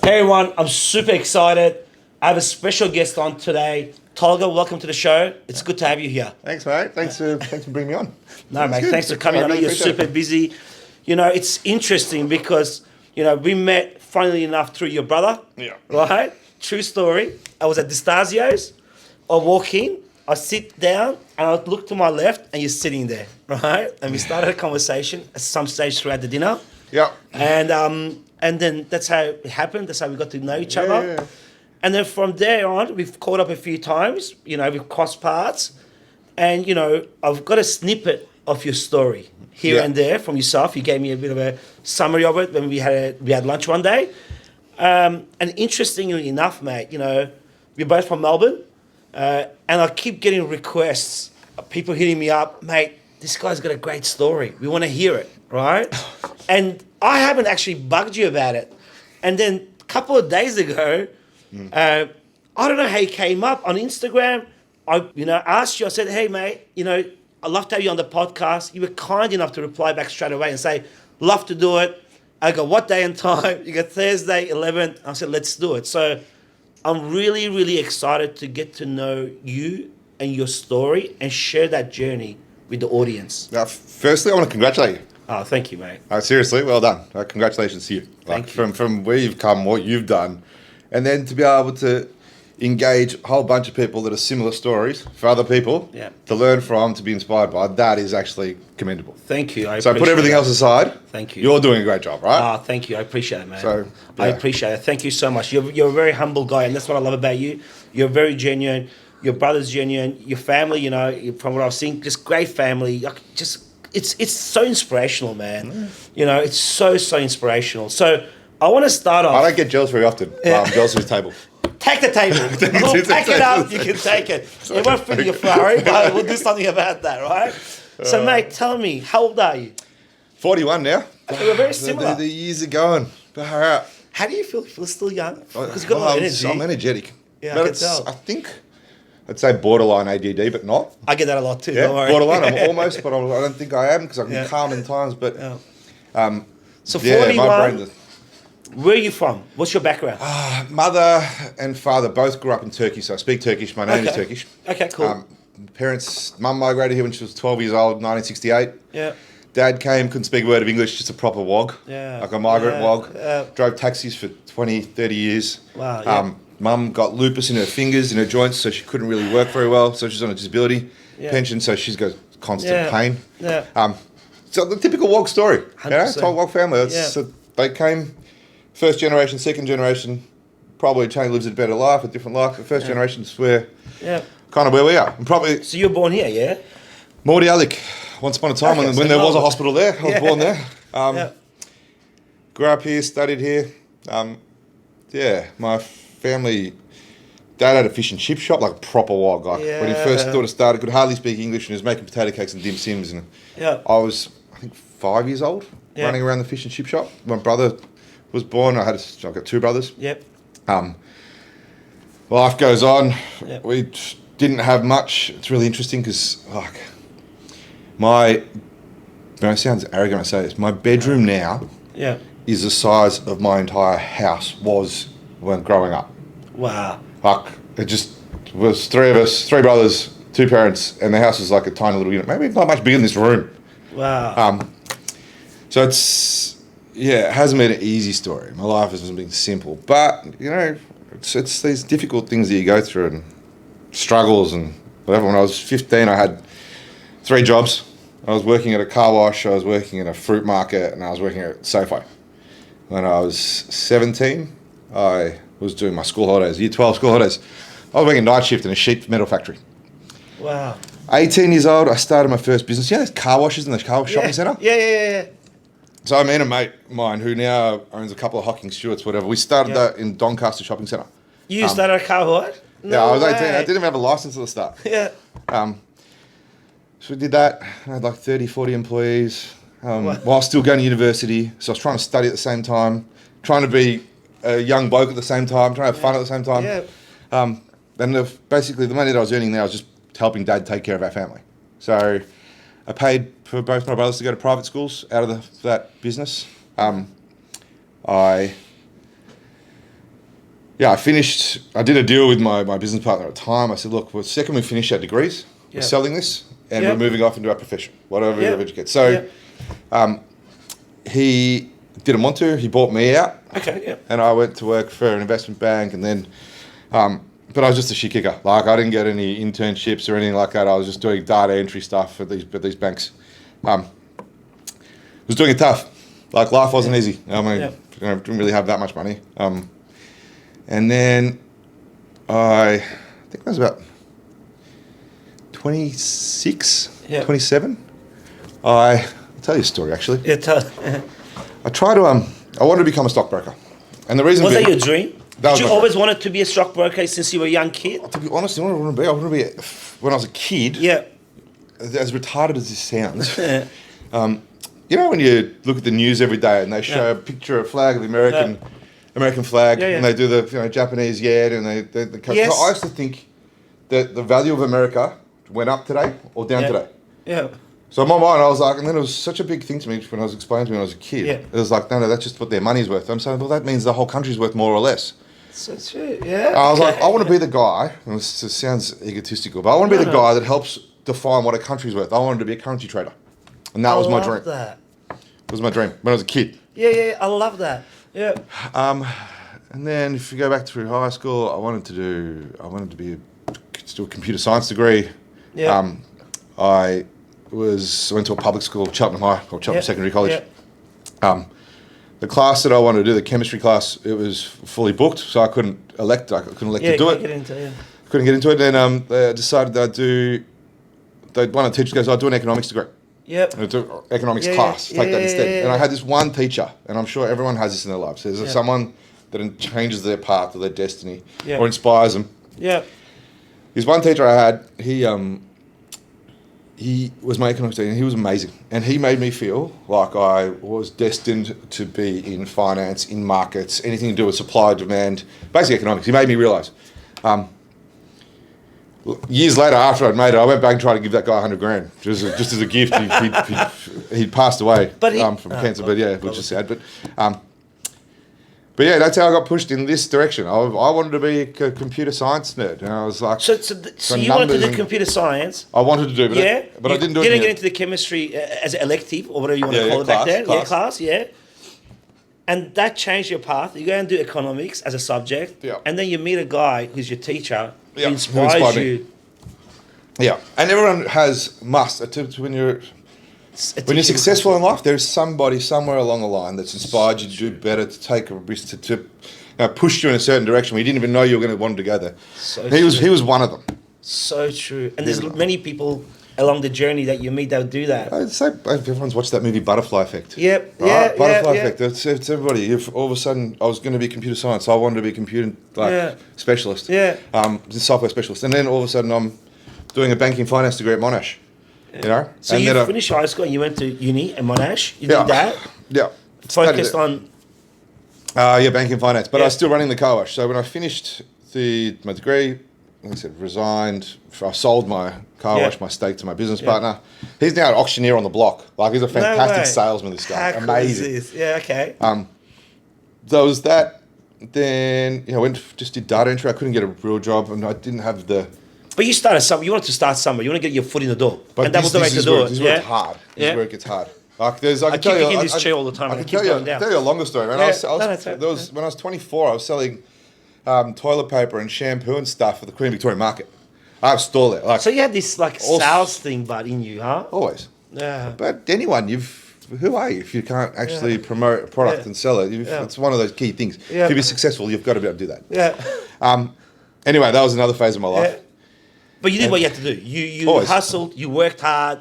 Hey everyone, I'm super excited. I have a special guest on today. Tolga, welcome to the show. It's good to have you here. Thanks, mate. Thanks for bringing me on. No, mate, thanks for coming. I know you're super busy. You know, it's interesting because, we met, funnily enough, through your brother. Yeah. Right? True story. I was at Distasio's. I walk in, I sit down, and I look to my left, and you're sitting there, right? And we started a conversation at some stage throughout the dinner. Yeah. And then that's how it happened. That's how we got to know each other. Yeah. And then from there on, we've caught up a few times. We've crossed paths. And, I've got a snippet of your story here and there from yourself. You gave me a bit of a summary of it when we had lunch one day. And interestingly enough, mate, we're both from Melbourne. And I keep getting requests, people hitting me up, mate, this guy's got a great story. We want to hear it, right? And I haven't actually bugged you about it. And then a couple of days ago, I don't know how you came up on Instagram. I asked you, I said, hey, mate, I'd love to have you on the podcast. You were kind enough to reply back straight away and say, love to do it. I go, what day and time? You go, Thursday, 11th. I said, let's do it. So I'm really, really excited to get to know you and your story and share that journey with the audience. Now, firstly, I want to congratulate you. Oh, thank you, mate. Seriously, well done. Congratulations to you. Thank you. From where you've come, what you've done, and then to be able to engage a whole bunch of people that are similar stories for other people to learn from, to be inspired by, that is actually commendable. Thank you. So put everything else aside. Thank you. You're doing a great job, right? Thank you. I appreciate it, man. So, I appreciate it. Thank you so much. You're a very humble guy, and that's what I love about you. You're very genuine. Your brother's genuine. Your family, from what I've seen, just great family. It's so inspirational, man. It's so inspirational. So I want to start off. I don't get jealous very often. I'm jealous of his table. Take the table. We'll pack it up. You can take it. It won't fit in your Ferrari, but we'll do something about that, right? So, mate, tell me, how old are you? 41 now. Okay, we're very similar. The years are going. Far out. How do you feel? You feel still young? Because you've got a lot of energy. I'm energetic. Yeah, but I can tell. I think I'd say borderline ADD, but not. I get that a lot too. Yeah, don't worry. borderline. I'm almost, but I don't think I am because I can be calm in times. But So 41. My brain. Where are you from? What's your background? Mother and father both grew up in Turkey, so I speak Turkish. My name is Turkish. Okay, cool. Mum migrated here when she was 12 years old, 1968. Yeah. Dad came, couldn't speak a word of English, just a proper wog. Yeah. Like a migrant wog. Yeah. Drove taxis for 20, 30 years. Wow. Yeah. Mum got lupus in her fingers, in her joints, so she couldn't really work very well. So she's on a disability pension, so she's got constant pain. Yeah. So the typical wog story. 100%. Tall wog family. So they came, first generation, second generation, probably Tony lives a better life, a different life. The first generation's where kind of where we are. And probably. So you were born here, yeah? Mordi Alik. Once upon a time when there was a hospital there, I was born there. Grew up here, studied here. My family, Dad had a fish and chip shop, like a proper wog. Like when he first sort of started, could hardly speak English, and he was making potato cakes and dim sims. And I was, I think, 5 years old, running around the fish and chip shop. My brother was born. I've got two brothers. Yep. Life goes on. Yep. We didn't have much. It's really interesting because, it sounds arrogant when I say this, my bedroom now is the size of my entire house was when growing up. Wow. Like, it just was three of us, three brothers, two parents, and the house was like a tiny little unit. Maybe not much bigger than this room. Wow. So it hasn't been an easy story. My life hasn't been simple. But, it's these difficult things that you go through and struggles and whatever. When I was 15, I had 3 jobs. I was working at a car wash, I was working at a fruit market, and I was working at Safeway. When I was 17, I was doing my school holidays, year 12 school holidays. I was working night shift in a sheet metal factory. Wow. 18 years old, I started my first business. You know those car washes in the car shopping centre? Yeah. So I met a mate of mine who now owns a couple of Hocking Stewarts, whatever. We started that in Doncaster Shopping Centre. You started a car wash? I was 18. I didn't even have a license at the start. Yeah. So we did that. I had like 30, 40 employees while still going to university. So I was trying to study at the same time, trying to be a young bloke at the same time, trying to have fun at the same time. Yeah. And basically the money that I was earning there, I was just helping Dad take care of our family. So I paid for both my brothers to go to private schools out of that business. I yeah, I did a deal with my business partner at the time. I said, look, well, second we finish our degrees, we're selling this and we're moving off into our profession, whatever we educate. So he didn't want to. He bought me out. Okay, yeah. And I went to work for an investment bank, and then, but I was just a shit kicker. Like, I didn't get any internships or anything like that. I was just doing data entry stuff at these banks. Was doing it tough. Like, life wasn't easy. I mean, didn't really have that much money. And then I think I was about 26, 27. I'll tell you a story, actually. Yeah, I tried to, I wanted to become a stockbroker. And the reason was that your dream? Did you always dream. wanted to be a stockbroker since you were a young kid? To be honest, I wanted to be, when I was a kid, as retarded as this sounds, you know when you look at the news every day and they show a picture, a flag of the American flag, and they do the Japanese yen, and so I used to think that the value of America went up today or down today. Yeah. So in my mind, I was like, and then it was such a big thing to me when I was explained to me when I was a kid. It was like, no, that's just what their money's worth. I'm saying, well, that means the whole country's worth more or less. So true, yeah. I was like, I want to be the guy, and it sounds egotistical, but I want to be the guy that helps define what a country's worth. I wanted to be a currency trader. And that was my dream. That. It was my dream when I was a kid. Yeah, I love that. Yeah. And then if you go back through high school, I wanted to do a computer science degree. Yeah. I went to a public school, Cheltenham High, or Cheltenham Secondary College. The class that I wanted to do, the chemistry class, it was fully booked, so I couldn't elect to do it. Couldn't get into it. Then they decided that one of the teachers goes, I'll do an economics degree. Yep. And do an economics class, take that instead. And I had this one teacher, and I'm sure everyone has this in their lives. There's someone that changes their path or their destiny or inspires them. Yeah. This one teacher I had, he was my economics teacher, and he was amazing. And he made me feel like I was destined to be in finance, in markets, anything to do with supply, demand, basically economics. He made me realise. Years later, after I'd made it, I went back and tried to give that guy $100,000 just as a gift. He'd passed away from cancer, which is sad. But yeah, that's how I got pushed in this direction. I wanted to be a computer science nerd, and I was like, so you wanted to do computer science? I wanted to do, but I didn't do it. Didn't get into the chemistry as an elective or whatever you want to call it back then. Class. And that changed your path. You go and do economics as a subject, and then you meet a guy who's your teacher who inspires you. Yeah, and everyone when you're successful in life, there's somebody somewhere along the line that's inspired you to do better, to take a risk, to push you in a certain direction where you didn't even know you were going to want to go there. He was one of them. So true. And there's many people along the journey that you meet that would do that. I'd say everyone's watched that movie Butterfly Effect. Yep. Butterfly Effect. It's everybody. If all of a sudden I was going to be computer science, I wanted to be a computer specialist. Software specialist, and then all of a sudden I'm doing a banking finance degree at Monash. You know. So and you finished high school and you went to uni at Monash. You did that. Yeah. Focused on. Banking finance, but I was still running the car wash. So when I finished my degree, like I said, resigned. I sold my car wash, my stake to my business partner. He's now an auctioneer on the block. Like, he's a fantastic salesman, this guy. How amazing. Cool is this? Yeah, okay. There was that. Then, just did data entry. I couldn't get a real job, and I didn't have the... But you started somewhere. You wanted to start somewhere. You want to get your foot in the door. But and that was the way to do it. This is where it's hard. This is where it gets hard. Like, I keep in this chair all the time. I can tell you a longer story. When I was 24, I was selling toilet paper and shampoo and stuff at the Queen Victoria Market. I have a stall there. Like, so you had this sales thing, but in you, huh? Always. Yeah. But anyone, who are you if you can't actually promote a product and sell it? It's one of those key things. Yeah. To be successful, you've got to be able to do that. Yeah. Anyway, that was another phase of my life. Yeah. But you did what you had to do. You hustled. You worked hard.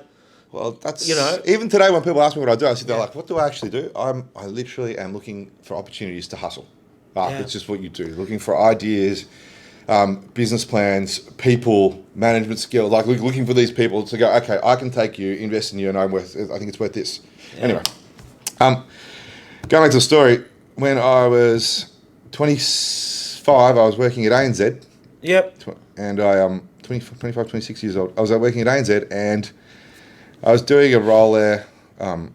Well, that's even today when people ask me what I do, I sit there like, what do I actually do? I literally am looking for opportunities to hustle. It's just what you do. Looking for ideas, business plans, people, management skill. Like looking for these people to go, okay, I can take you, invest in you, and I think it's worth this. Yeah. Anyway, going back to the story, when I was 25, I was working at ANZ. Yep. And I 25, 26 years old. I was working at ANZ, and I was doing a role there. I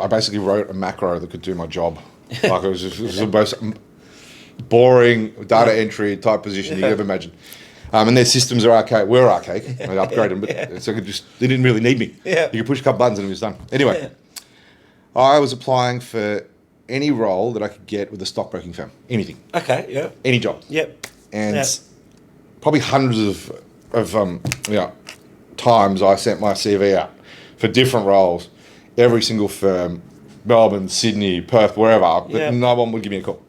basically wrote a macro that could do my job. Like it was boring data entry type position you could ever imagine. And their systems are archaic. We're archaic. I upgraded them, but so they didn't really need me. Yeah. You could push a couple buttons and it was done. Anyway, I was applying for any role that I could get with a stockbroking firm. Anything. Okay, yeah. Any job. Yep. And probably hundreds of times I sent my CV out for different roles. Every single firm, Melbourne, Sydney, Perth, wherever, but no one would give me a call.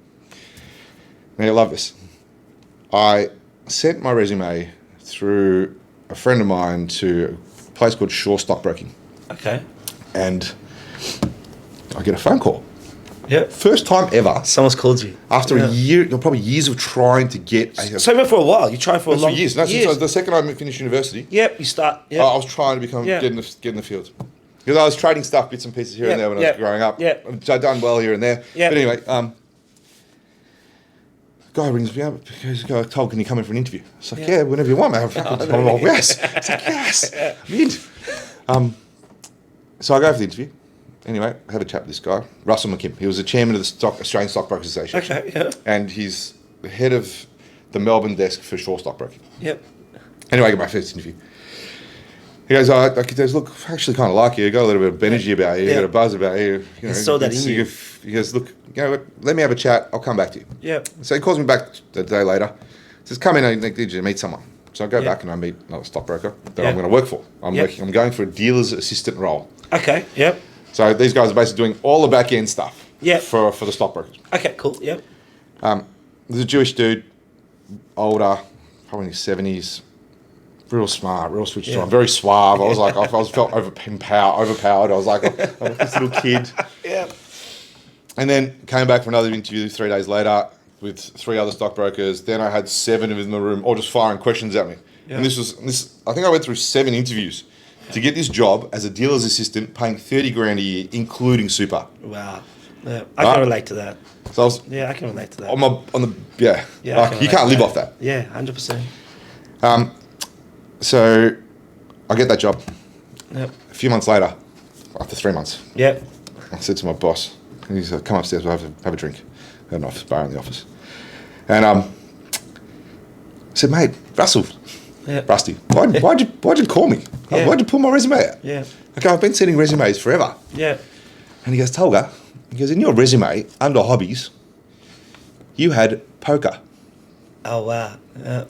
Now, I love this. I sent my resume through a friend of mine to a place called Shaw Stockbroking. Okay. And I get a phone call. Yep. First time ever. Someone's called you. After a year, probably years of trying to get... So you went for a while. You tried for a long... For years. No, since the second I finished university. Yep, you start... Yep. I was trying to get in the field. Because I was trading stuff, bits and pieces here and there when I was growing up. Yep. I'd done well here and there. Yep. But anyway... guy rings me up because Tolga, can you come in for an interview? It's like, yeah, whenever you want, man. Yes. It's like, yes. I'm in. So I go for the interview. Anyway, had a chat with this guy, Russell McKim. He was the chairman of the Australian Stockbrokers Association. Okay, yeah. And he's the head of the Melbourne desk for Shaw Stockbroking. Yep. Anyway, I get my first interview. He goes, he goes, look, I actually kind of like you. You got a little bit of energy about you. You got a buzz about you. You know, saw that in you. He goes, look, you know what, let me have a chat. I'll come back to you. Yep. So he calls me back a day later. Says, come in, I need you to meet someone. So I go back and I meet another stockbroker that I'm going to work for. I'm going for a dealer's assistant role. Okay, yep. So these guys are basically doing all the back end stuff for the stockbrokers. Okay, cool, yep. There's a Jewish dude, older, probably in his 70s, real smart, real switched on, very suave. I was like, I felt overpowered. I was like this little kid. Yeah. And then came back for another interview 3 days later with 3 other stockbrokers. Then I had 7 of them in the room, all just firing questions at me. Yeah. And this. I think I went through 7 interviews to get this job as a dealer's assistant, paying 30 grand a year, including super. Wow. Yeah, I can relate to that. So I can relate to that. You can't live off that. Yeah, 100%. So I get that job. Yep. A few months later, after 3 months, I said to my boss, he said, come upstairs, we'll have a drink. I had an office bar in the office. And I said, mate, Russell, Rusty, why'd you call me? Why'd you pull my resume out? Yeah. Okay, I've been sending resumes forever. Yeah. And he goes, Tolga, in your resume, under hobbies, you had poker. Oh, wow. Yeah.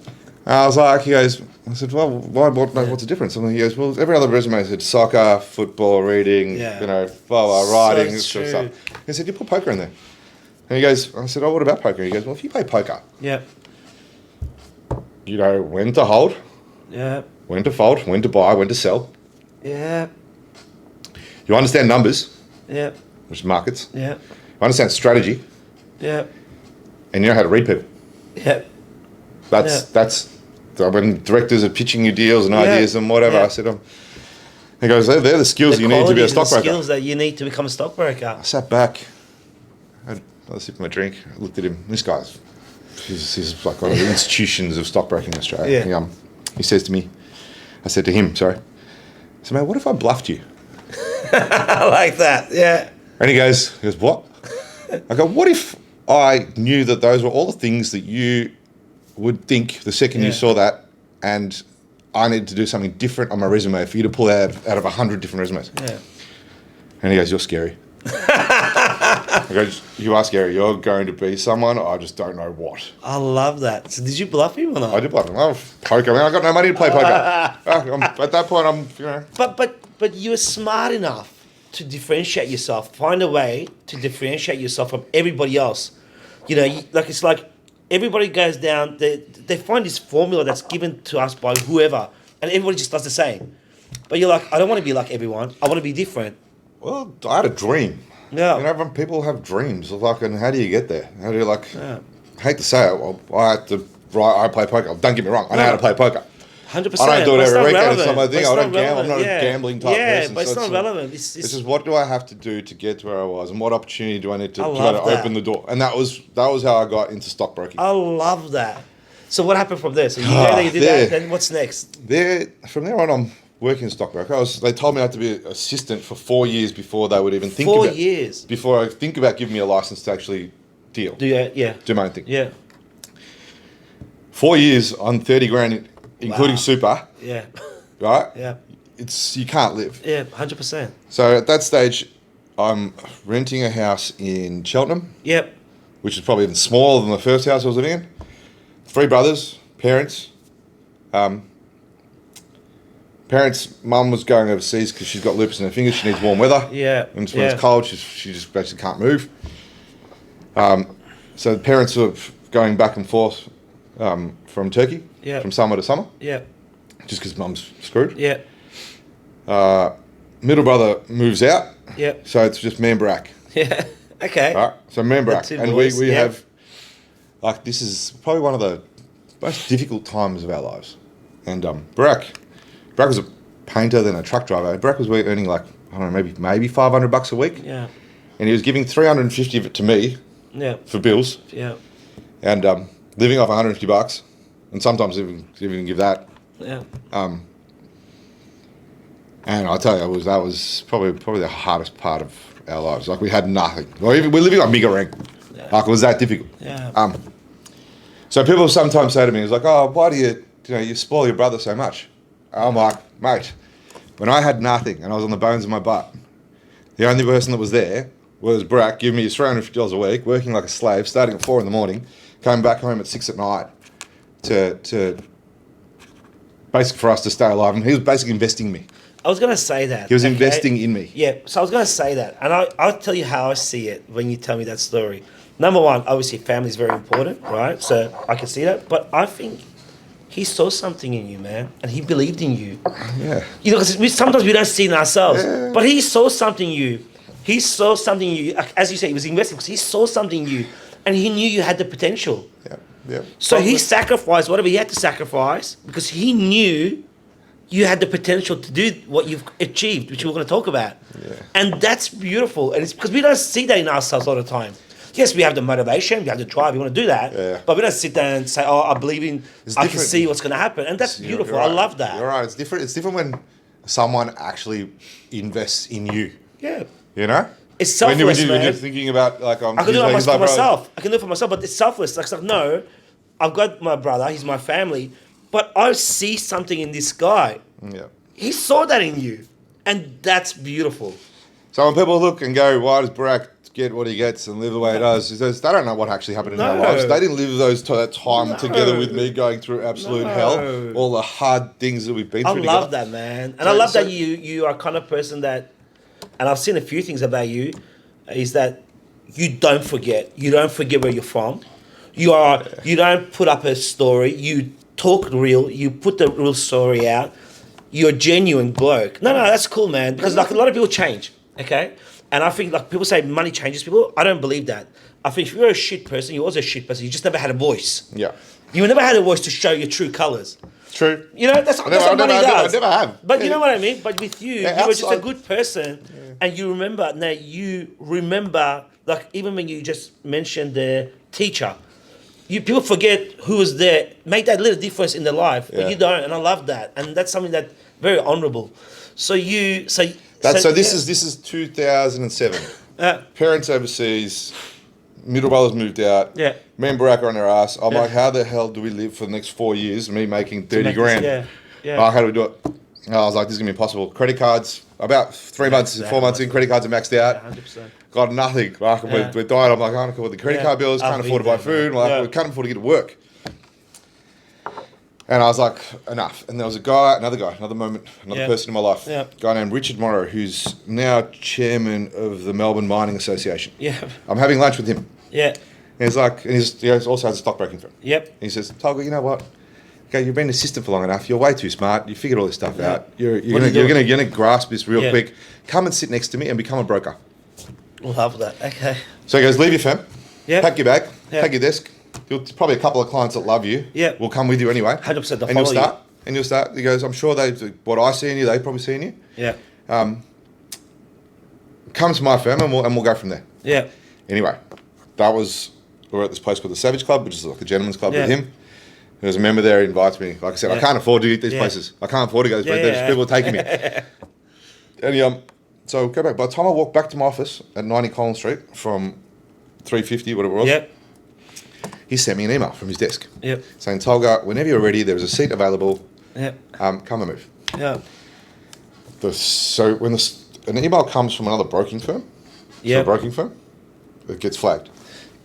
I was like, I said, well, what's the difference? And he goes, well, every other resume said soccer, football, reading, riding, this sort of stuff. He said, you put poker in there. And he goes, I said, oh, what about poker? He goes, well, if you play poker, you know when to hold, when to fold, when to buy, when to sell. Yeah. You understand numbers, which is markets. Yeah. You understand strategy. Yeah. And you know how to read people. Yeah. That's when directors are pitching you deals and ideas and whatever. I said, he goes, they're the skills you need to be a stockbroker. The skills that you need to become a stockbroker. I sat back, had a sip of my drink, I looked at him. This guy's, he's like one of the institutions of stockbroking in Australia. Yeah. He says to me, I said to him, sorry, I said, mate, what if I bluffed you? I like that, yeah. And he goes, what? I go, what if I knew that those were all the things that you would think the second you saw that, and I needed to do something different on my resume for you to pull out of 100 different resumes. Yeah. And he goes, you're scary. I go, you are scary. You're going to be someone, I just don't know what. I love that. So did you bluff him or not? I did bluff him. Oh, poker. I mean, I've got no money to play poker. At that point, But you were smart enough to differentiate yourself, find a way to differentiate yourself from everybody else. You know, it's like everybody goes down, they find this formula that's given to us by whoever, and everybody just does the same. But you're like, I don't want to be like everyone. I want to be different. Well, I had a dream. Yeah. You know, when people have dreams, like, and how do you get there? How do you, I hate to say it, well, I play poker. Don't get me wrong, I know how to play poker. 100%. I don't do it every weekend. Relevant. It's not my thing. I don't gamble. I'm not a gambling type person. Yeah, but it's not relevant. It's just what do I have to do to get to where I was, and what opportunity do I need to try to open the door? And that was how I got into stockbroking. I love that. So what happened from there? So you did that. Then what's next? From there on, I'm working in stockbroker. They told me I had to be an assistant for 4 years before they would even think 4 years before I think about giving me a license to actually deal. Yeah. Do my own thing. Yeah. 4 years on 30 grand, including super, Yeah. right? Yeah. You can't live. Yeah. 100%. So at that stage, I'm renting a house in Cheltenham, Yep. which is probably even smaller than the first house I was living in. 3 brothers, parents. Parents' mum was going overseas because she's got lupus in her fingers. She needs warm weather. Yeah. And when it's cold, she just basically can't move. So the parents are going back and forth from Turkey, from summer to summer, just because mum's screwed. Yeah. Middle brother moves out, Yep. so it's just me and Barack. Yeah. Okay. Right, so me and Barack, and boys, we yeah. have, like, this is probably one of the most difficult times of our lives. And Barack was a painter, then a truck driver. Barack was earning like, I don't know, maybe $500 a week. Yeah. And he was giving 350 of it to me. Yeah. For bills. Yeah. And living off $150, and sometimes even give that. Yeah. And I'll tell you, that was probably the hardest part of our lives. Like, we had nothing. We're living on meager rent. Yeah. Like, it was that difficult. Yeah. So people sometimes say to me, it's like, oh, why do you spoil your brother so much? I'm like, mate, when I had nothing and I was on the bones of my butt, the only person that was there was Barack, giving me his $350 a week, working like a slave, starting at 4 a.m, coming back home at 6 p.m. to basically for us to stay alive. And he was basically investing in me. I was going to say that. He was investing in me. Yeah, so I was going to say that. And I'll tell you how I see it when you tell me that story. Number one, obviously family is very important, right? So I can see that. But I think he saw something in you, man. And he believed in you. Yeah. You know, because sometimes we don't see it in ourselves. Yeah. But he saw something in you. He saw something in you. As you say, he was investing because he saw something in you. And he knew you had the potential. Yeah, yeah. So he sacrificed whatever he had to sacrifice because he knew you had the potential to do what you've achieved, which we're going to talk about. Yeah. And that's beautiful. And it's because we don't see that in ourselves all the time. Yes, we have the motivation, we have the drive, we want to do that. Yeah. But we don't sit there and say, oh, I believe in, It's I can different. see what's going to happen. And that's beautiful. You're right. I love that. You're right. It's different. It's different when someone actually invests in you. Yeah. You know? It's selfless, when you're man. just thinking about, like, I can do it for myself. I can do it for myself, but it's selfless. Like, it's like, no, I've got my brother, he's my family, but I see something in this guy. Yeah. He saw that in you, and that's beautiful. So when people look and go, why does Barack get what he gets and live the way he does? He says, they don't know what actually happened in their lives. They didn't live that time together with me going through absolute hell, all the hard things that we've been through together. I love that, man. And I love that you are kind of person that, and I've seen a few things about you, is that you don't forget. You don't forget where you're from. You don't put up a story. You talk real. You put the real story out. You're a genuine bloke. No, that's cool, man. Because like a lot of people change, okay? And I think like people say money changes people. I don't believe that. I think if you're a shit person, you're also a shit person. You just never had a voice. Yeah. You never had a voice to show your true colours. True. You know, that's what money does. I never have. But you know what I mean? But with you, Yeah, you were just a outside- good person. Yeah. And you remember, like even when you just mentioned the teacher, people forget who was there, make that little difference in their life, but you don't. And I love that. And that's something that's very honourable. So this is 2007. Parents overseas, middle brothers moved out. Yeah. Me and Barack are on their ass. I'm like, how the hell do we live for the next 4 years? Me making 30 grand. Yeah. How do we do it? And I was like, this is gonna be impossible. Credit cards, about 4 months in, credit cards are maxed out. 100%. Got nothing. Like, we're dying. I'm like, I can't afford the credit card bills, can't afford to buy food. Like, we can't afford to get to work. And I was like, enough. And there was another person in my life, a guy named Richard Morrow, who's now chairman of the Melbourne Mining Association. Yeah. I'm having lunch with him. Yeah. And he's like, he also has a stockbroking firm. Yep. And he says, Tolga, you know what? Okay, you've been an assistant for long enough. You're way too smart. You figured all this stuff out. You're gonna grasp this real quick. Come and sit next to me and become a broker. Love that. Okay. So he goes, leave your firm. Yeah. Pack your bag. Pack your desk. There's probably a couple of clients that love you. Yeah. Will come with you anyway. 100%. And you'll start. He goes, I'm sure what I see in you, they probably see in you. Yeah. Come to my firm and we'll go from there. Yeah. Anyway, we're at this place called the Savage Club, which is like a gentleman's club with him. There's a member there who invites me. Like I said, I can't afford to eat these places. I can't afford to go to these places. There's people taking me. And so go back. By the time I walk back to my office at 90 Collins Street from 350, whatever it was, he sent me an email from his desk Yep. saying, Tolga, whenever you're ready, there's a seat available. Yep. Come and move. Yeah. So when an email comes from another broking firm, Yeah. a broking firm, it gets flagged.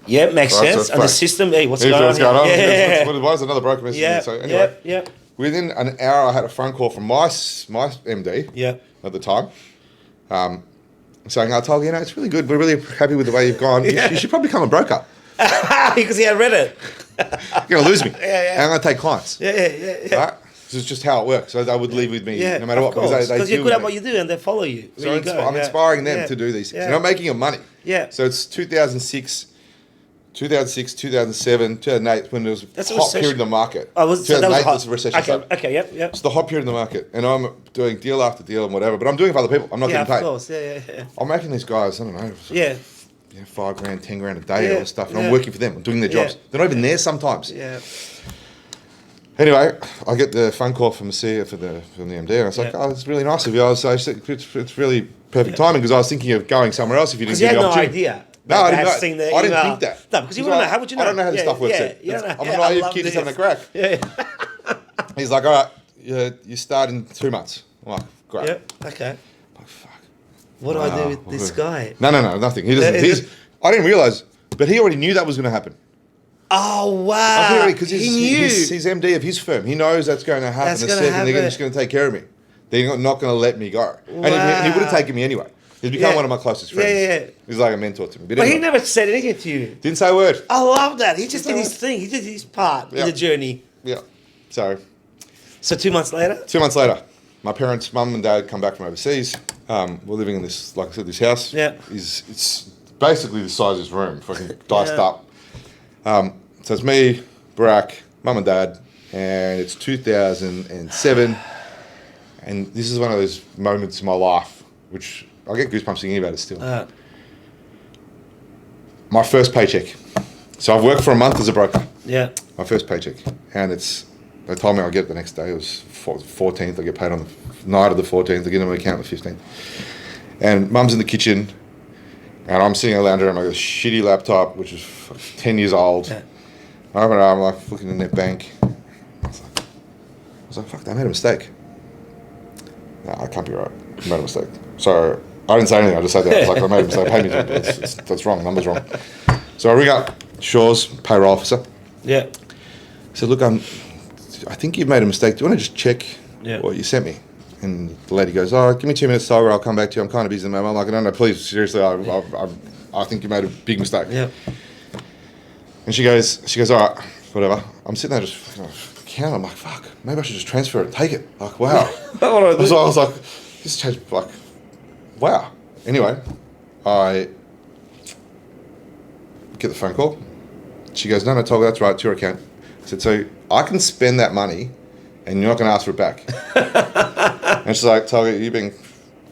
Yeah, makes Right, so sense. it's And the flagged. system, hey, what's Here's going on? what's going on. Yeah. Why is another broker messaging Yeah. me? So anyway, Yeah. within an hour, I had a phone call from my MD Yeah. at the time, saying, Tolga, it's really good. We're really happy with the way you've gone. You should probably become a broker. Because he had read it. You're going to lose me. Yeah. And I'm going to take clients. Yeah. Right? This is just how it works. So they would leave with me no matter what. Because They you're deal good at with what me. you do and they follow you. So I'm inspiring them to do these things. And I'm making them money. Yeah. So it's 2006, 2007, 2008 when there was That's a a hot recession. period in the market. Oh, so that 2008 was was the recession. Okay, yep. It's the hot period in the market. And I'm doing deal after deal and whatever. But I'm doing it for other people. I'm not Yeah, getting of paid. course. Yeah. I'm making these guys, I don't know, Yeah. $5,000, $10,000 a day, all this stuff. And I'm Yeah. working for them. I'm doing their jobs. They're not even there sometimes. Yeah. Anyway, I get the phone call from the CEO from the MD, and I was like, "Oh, it's really nice of you." I said, "It's really perfect timing because I was thinking of going somewhere else if you didn't Because you give had me no opportunity." idea. No, I didn't know. Seen the I didn't email. think that. No, because you wouldn't know. How would you know? I don't know how this stuff works. You don't know. I'm a naive kid just having a crack. Yeah. He's like, "All right, you start in 2 months." I'm like, "Great." Yep. Okay. I'm like, fuck. What do I do with this guy? No, nothing. He doesn't. I didn't realize, but he already knew that was going to happen. Oh wow! Because he knew. he's MD of his firm. He knows that's going to happen. That's The gonna second they're happen. just going to take care of me. They're not going to let me go. And he would have taken me anyway. He's become one of my closest friends. Yeah. He's like a mentor to me. But anyway, he never said anything to you. didn't say a word. I love that. He just did his thing. He did his part in the journey. Yeah. So So 2 months later? 2 months later, my parents, mum and dad, come back from overseas. We're living in this, like I said, this house. Yeah. It's basically the size of this room, fucking diced up. So it's me, Barack, mum and dad, and it's 2007. And this is one of those moments in my life, which I get goosebumps thinking about it still. My first paycheck. So I've worked for a month as a broker. Yeah. My first paycheck. And they told me I'd get it the next day. It was 14th. I get paid on the night of the 14th. I get in my account on the 15th. And mum's in the kitchen. And I'm sitting in a lounge room. I got a shitty laptop, which is 10 years old. Yeah. I open it up, I'm like looking in their bank. I was like, fuck, they made a mistake. No, I can't be right. I made a mistake. So I didn't say anything. I just said that. I was like, I made a mistake. Pay me. That's wrong. Number's wrong. So I ring up Shaw's payroll officer. Yeah. I said, look, I think you've made a mistake. Do you want to just check what you sent me? And the lady goes, oh, give me 2 minutes, Tolga, I'll come back to you. I'm kind of busy at the moment. I'm like, no, please, seriously, I think you made a big mistake. Yeah. And she goes, all right, whatever. I'm sitting there just counting. I'm like, fuck, maybe I should just transfer it, take it. Like, wow. I was like, this changed, like, wow. Anyway, I get the phone call. She goes, no, Tolga, that's right, it's your account. I said, so I can spend that money and you're not going to ask for it back. And she's like, Tolga, are you being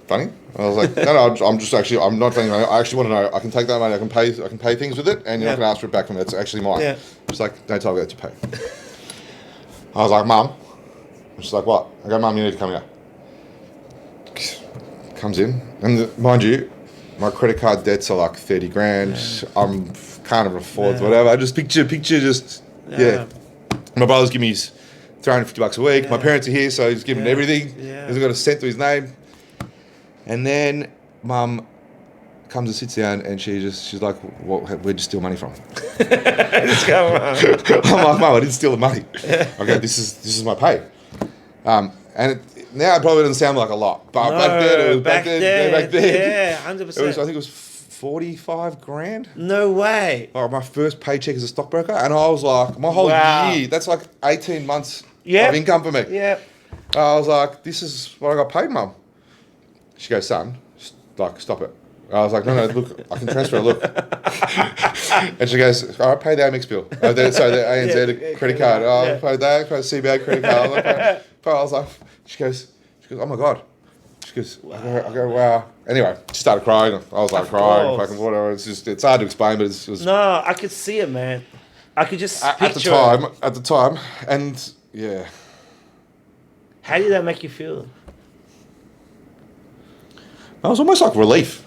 funny? And I was like, no, I'm not saying. I actually want to know. I can take that money. I can pay things with it, and you're not going to ask for it back from me. It's actually mine. Yeah. She's like, no, Tolga, that's your pay. I was like, Mum. And she's like, what? I go, Mum, you need to come here. Comes in, and mind you, my credit card debts are like 30 grand. I'm can't even afford whatever. I just picture, just My brother's giving me his $350 a week. My parents are here, so he's giving everything. He's got a cent to his name. And then Mum comes and sits down, and she's like, "Where'd you steal money from?" I'm like, "Mum, I didn't steal the money. Okay, this is my pay." Now it probably doesn't sound like a lot, but back then, yeah, 100%. I think it was 45 grand. No way. Oh, my first paycheck as a stockbroker, and I was like, my whole year. That's like 18 months of income for me. Yeah. I was like, this is what I got paid, Mum. She goes, son, stop it. I was like, no, look, I can transfer it, look. And she goes, all right, pay the Amex bill. So the ANZ credit card. Oh, pay that, pay the CBA credit card. I was like, she goes, oh my God. She goes, I go, wow. Anyway, she started crying. I was like crying, fucking whatever. It's hard to explain, but it was. No, I could see it, man. I could just picture at the time, and yeah. How did that make you feel? It was almost like relief.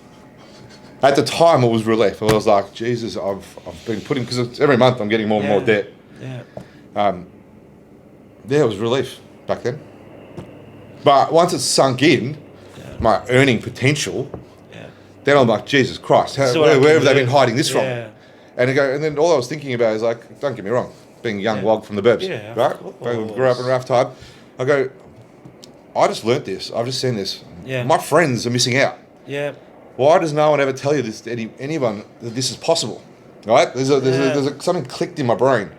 At the time, it was relief. I was like, Jesus, I've been putting, because every month I'm getting more and more debt. Yeah. Yeah, it was relief back then. But once it's sunk in, my earning potential, then I'm like, Jesus Christ, where have they been hiding this from? And then all I was thinking about is like, don't get me wrong, being a young wog from the burbs, right? I grew up in a rough time. I go, I just learnt this. I've just seen this. Yeah. My friends are missing out. Yeah. Why does no one ever tell you this? Anyone that this is possible, right? There's something clicked in my brain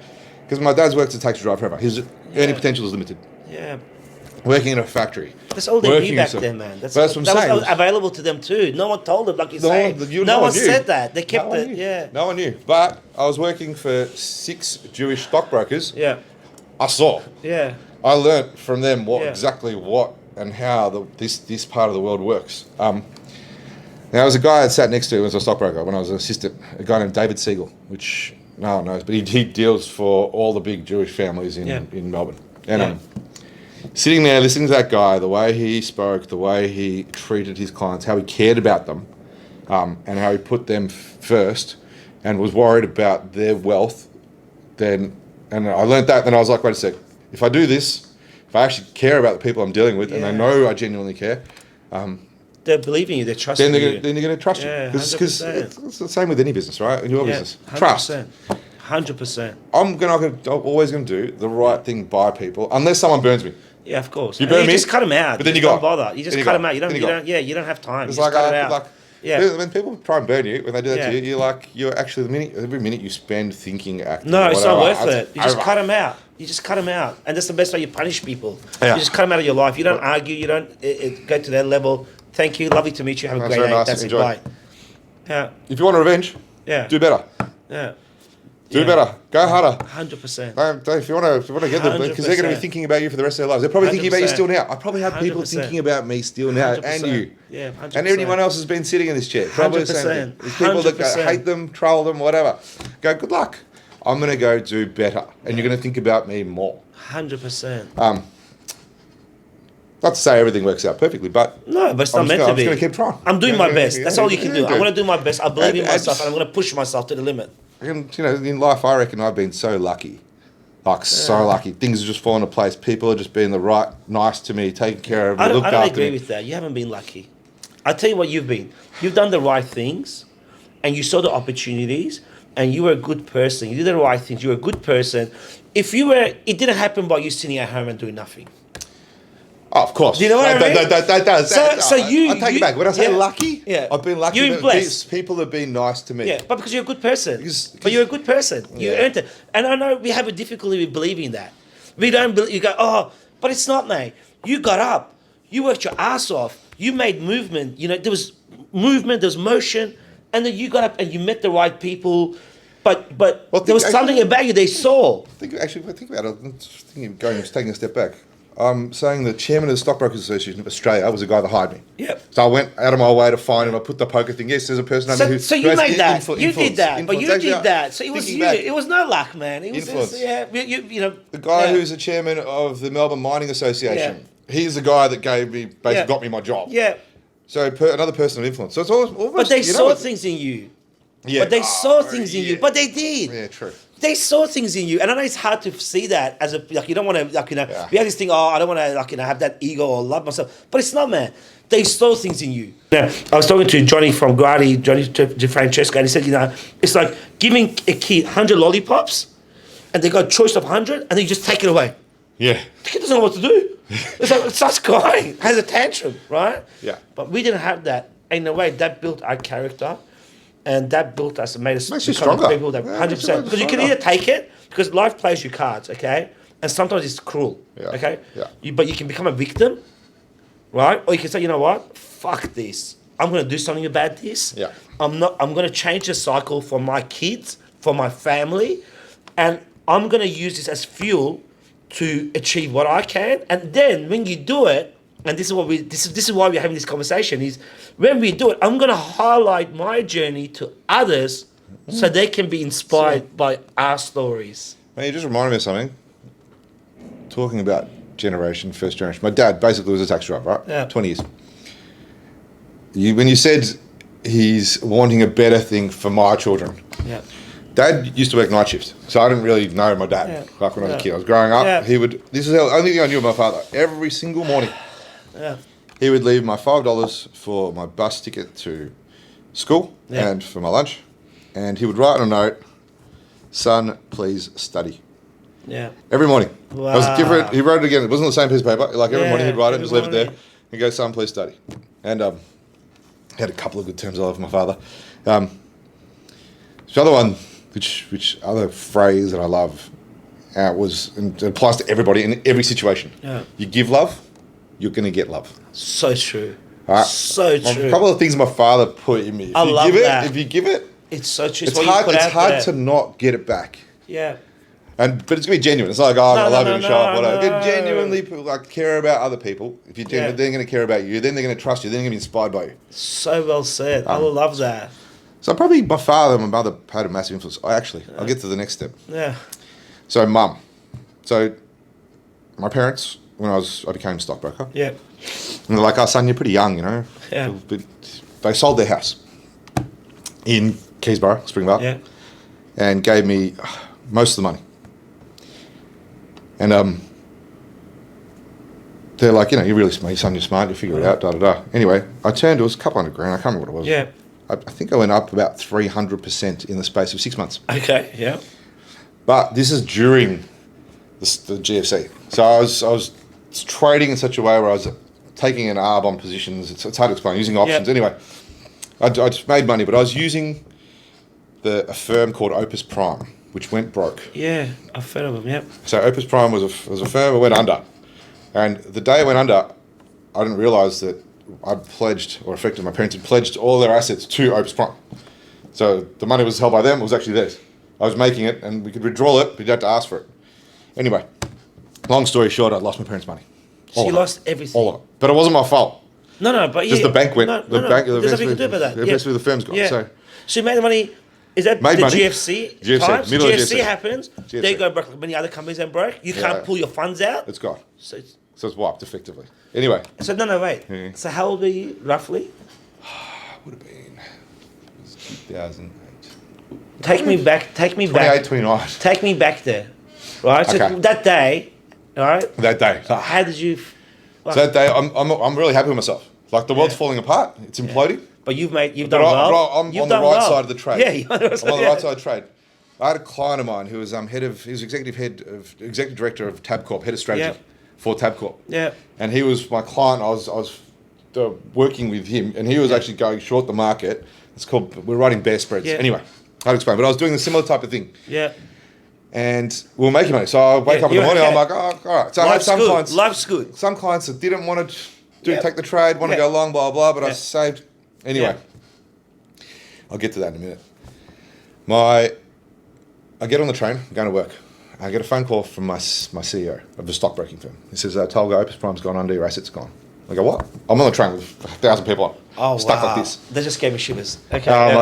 because my dad's worked as a taxi driver forever. His earning potential is limited. Yeah. Working in a factory. That's all they knew back then, man. That's what I'm saying. Was available to them too. No one told them, like you say. No one said that. They kept it. Yeah. No one knew. But I was working for 6 Jewish stockbrokers. Yeah. I saw. Yeah. I learnt from them exactly what and how this part of the world works. Now, there was a guy that sat next to me as a stockbroker when I was an assistant, a guy named David Siegel, which no one knows, but he deals for all the big Jewish families in Melbourne. And sitting there listening to that guy, the way he spoke, the way he treated his clients, how he cared about them, and how he put them first and was worried about their wealth, and I learned that, then I was like, wait a sec, if I do this, if I actually care about the people I'm dealing with, and I know I genuinely care, they believe in you. They trust you. Then they're going to trust you. Because it's the same with any business, right? In your business, 100%. Trust. 100%. I'm always going to do the right thing by people, unless someone burns me. Yeah, of course. You burn me, just cut them out. But then don't bother. You just cut them out. You don't have time. It's you just like, cut it out. When people try and burn you, when they do that to you, you're actually every minute you spend thinking, acting. No, it's not worth it. You just cut them out. You just cut them out, and that's the best way you punish people. Yeah. You just cut them out of your life. You don't argue. You don't go to their level. Thank you. Lovely to meet you. Have a great day. Nice. That's it. Bye. Yeah. If you want revenge, do better. Yeah. Do better. Go harder. 100%. If you want to get them, because they're going to be thinking about you for the rest of their lives. They're probably thinking about you still now. I probably have people thinking about me still now, and you. Yeah, 100%. And anyone else has been sitting in this chair. Probably 100%. the same thing. There's people that hate them, troll them, whatever. Go, good luck. I'm going to go do better, and you're going to think about me more. 100%. Not to say everything works out perfectly, but no, but it's not meant to be. I'm just going to keep trying. I'm doing my best. That's all you can do. I'm going to do my best. I believe in myself, and I'm going to push myself to the limit. And, in life, I reckon I've been so lucky. So lucky. Things have just fallen into place. People are just being nice to me, taking care of me, looked after me. I don't agree with that. You haven't been lucky. I'll tell you what you've been. You've done the right things, and you saw the opportunities, and you were a good person. You did the right things. You were a good person. It didn't happen by you sitting at home and doing nothing. Oh, of course. Do you know what I mean? That does. I take it back. When I say lucky, yeah. I've been lucky. You've been blessed. People have been nice to me. Yeah, but because you're a good person. But you're a good person. You earned it. And I know we have a difficulty with believing that. We don't believe. You go, but it's not, mate. You got up. You worked your ass off. You made movement. There was movement. There was motion. And then you got up and you met the right people. But there was something about you they saw. Think about it. Taking a step back. I'm saying the chairman of the Stockbrokers Association of Australia was the guy that hired me. Yep. So I went out of my way to find him. I put the poker thing. Yes, there's a person under who. So you made that. You did that. But you did that. So it was you. It was no luck, man. It was influence. The guy who's the chairman of the Melbourne Mining Association. Yeah. He's the guy that got me my job. Yeah. So another person of influence. So it's almost. But they saw things in you. Yeah. But they saw things in you. But they did. Yeah, true. They saw things in you, and I know it's hard to see that as you don't want to we have this thing. I don't want to have that ego or love myself, but it's not, man. They saw things in you. Now, I was talking to Johnny from Grady, Johnny Francesca, and he said, it's like giving a kid 100 lollipops, and they got a choice of 100, and then you just take it away. Yeah. The kid doesn't know what to do. It's like it starts crying, has a tantrum, right? Yeah. But we didn't have that. In a way, that built our character. And that built us and made us become stronger. People that 100%. Because you can either take it, because life plays you cards, okay? And sometimes it's cruel, okay? Yeah. But you can become a victim, right? Or you can say, you know what? Fuck this. I'm going to do something about this. Yeah. I'm going to change the cycle for my kids, for my family, and I'm going to use this as fuel to achieve what I can. And then when you do it, and this is why we're having this conversation, is when we do it, I'm going to highlight my journey to others so they can be inspired by our stories. Man, you just reminded me of something. Talking about first generation. My dad basically was a taxi driver, right? Yeah. 20 years. When you said he's wanting a better thing for my children. Yeah. Dad used to work night shift, so I didn't really know my dad. Yeah. Like when I was a kid, I was growing up. Yeah. He would. This is the only thing I knew of my father. Every single morning, Yeah. he would leave my $5 for my bus ticket to school Yeah. and for my lunch, and he would write on a note, "Son, please study." Yeah. Every morning. Wow. It was different. He wrote it again. It wasn't the same piece of paper. Like every Yeah, morning he'd write it and every just leave it there. morning. He'd go, "Son, please study." And he had a couple of good terms I love for my father. The other one, which other phrase that I love, was, and it applies to everybody in every situation. Yeah. You give love, you're going to get love. So true. All right? So true. A couple of things my father put in me. I love that. If you give it, It's so true. it's what you hard. put It's out hard there. to not get it back. Yeah. But it's gonna be genuine. It's not like, oh, No, I love no, you and no, show up, whatever. no. If you genuinely like care about other people, if you genuinely, Yeah. they're gonna care about you. Then they're gonna trust you. Then they're gonna be inspired by you. So well said. I love that. So probably my father and my mother had a massive influence. I'll get to the next step. Yeah. So mum. So my parents, when I became a stockbroker, Yeah. and they're like, "Oh, son, you're pretty young, you know." Yeah. But they sold their house in Keysborough, Springvale, Yeah. and gave me most of the money. And they're like, you know, you're really smart, son, you're smart, you figure it out, da da da. Anyway, I turned, it was a couple $100,000, I can't remember what it was. Yeah. I think I went up about 300% in the space of 6 months. Okay. Yeah. But this is during the GFC. So I was trading in such a way where I was taking an arb on positions. It's hard to explain, using options. Yeah. Anyway, I just made money, but I was using a firm called Opus Prime, which went broke. Yeah. I've heard of them. Yep. So Opus Prime was a firm that went under. And the day it went under, I didn't realise that I'd pledged, or effectively my parents had pledged all their assets to Opus Prime. So the money was held by them, it was actually theirs. I was making it, and we could withdraw it, but you had to ask for it. Anyway, long story short, I lost my parents' money. So you lost everything. All of it. But it wasn't my fault. No, but Just yeah. the bank went. No, the bank. There's nothing to do about that. Eventually the firm's gone. Yeah. So you made the money. Is that Made the money. GFC? GFC, Times? middle of GFC GFC. happens. GFC. They go broke. Like many other companies went broke. You can't pull your funds out. it's gone. So It's wiped effectively. Anyway, no, wait. Yeah. So how old were you roughly? would have been 2008. Take me back. 28, 29. Take me back there. Right. So Okay. that day. All right. That day. How did you? So that day, I'm really happy with myself. Like the world's falling apart. It's imploding. But you've But done well. I'm You've on the done right well. side of the trade. Yeah, you're on the right I'm on the side, right side of the trade. I had a client of mine who was he was executive director of Tabcorp, head of strategy for Tabcorp. Yeah. And he was my client. I was working with him, and he was actually going short the market. It's called, we're writing bear spreads. Yeah. Anyway, I'll explain. But I was doing a similar type of thing. Yeah. And we were making money. So I wake up in the you're morning, okay. I'm like, oh, all right. So I had Life's some good. clients. Life's good. Some clients that didn't want to Yeah. take the trade, want to Yeah. go long, blah, blah, but I Yeah. saved. Anyway, I'll get to that in a minute. I get on the train, I'm going to work. I get a phone call from my CEO of the stockbroking firm. He says, Tolga, Opus Prime's gone under, your assets gone. I go, what? I'm on the train with 1,000 people on. Oh, stuck wow. like this. They just gave me shivers. Okay. I'm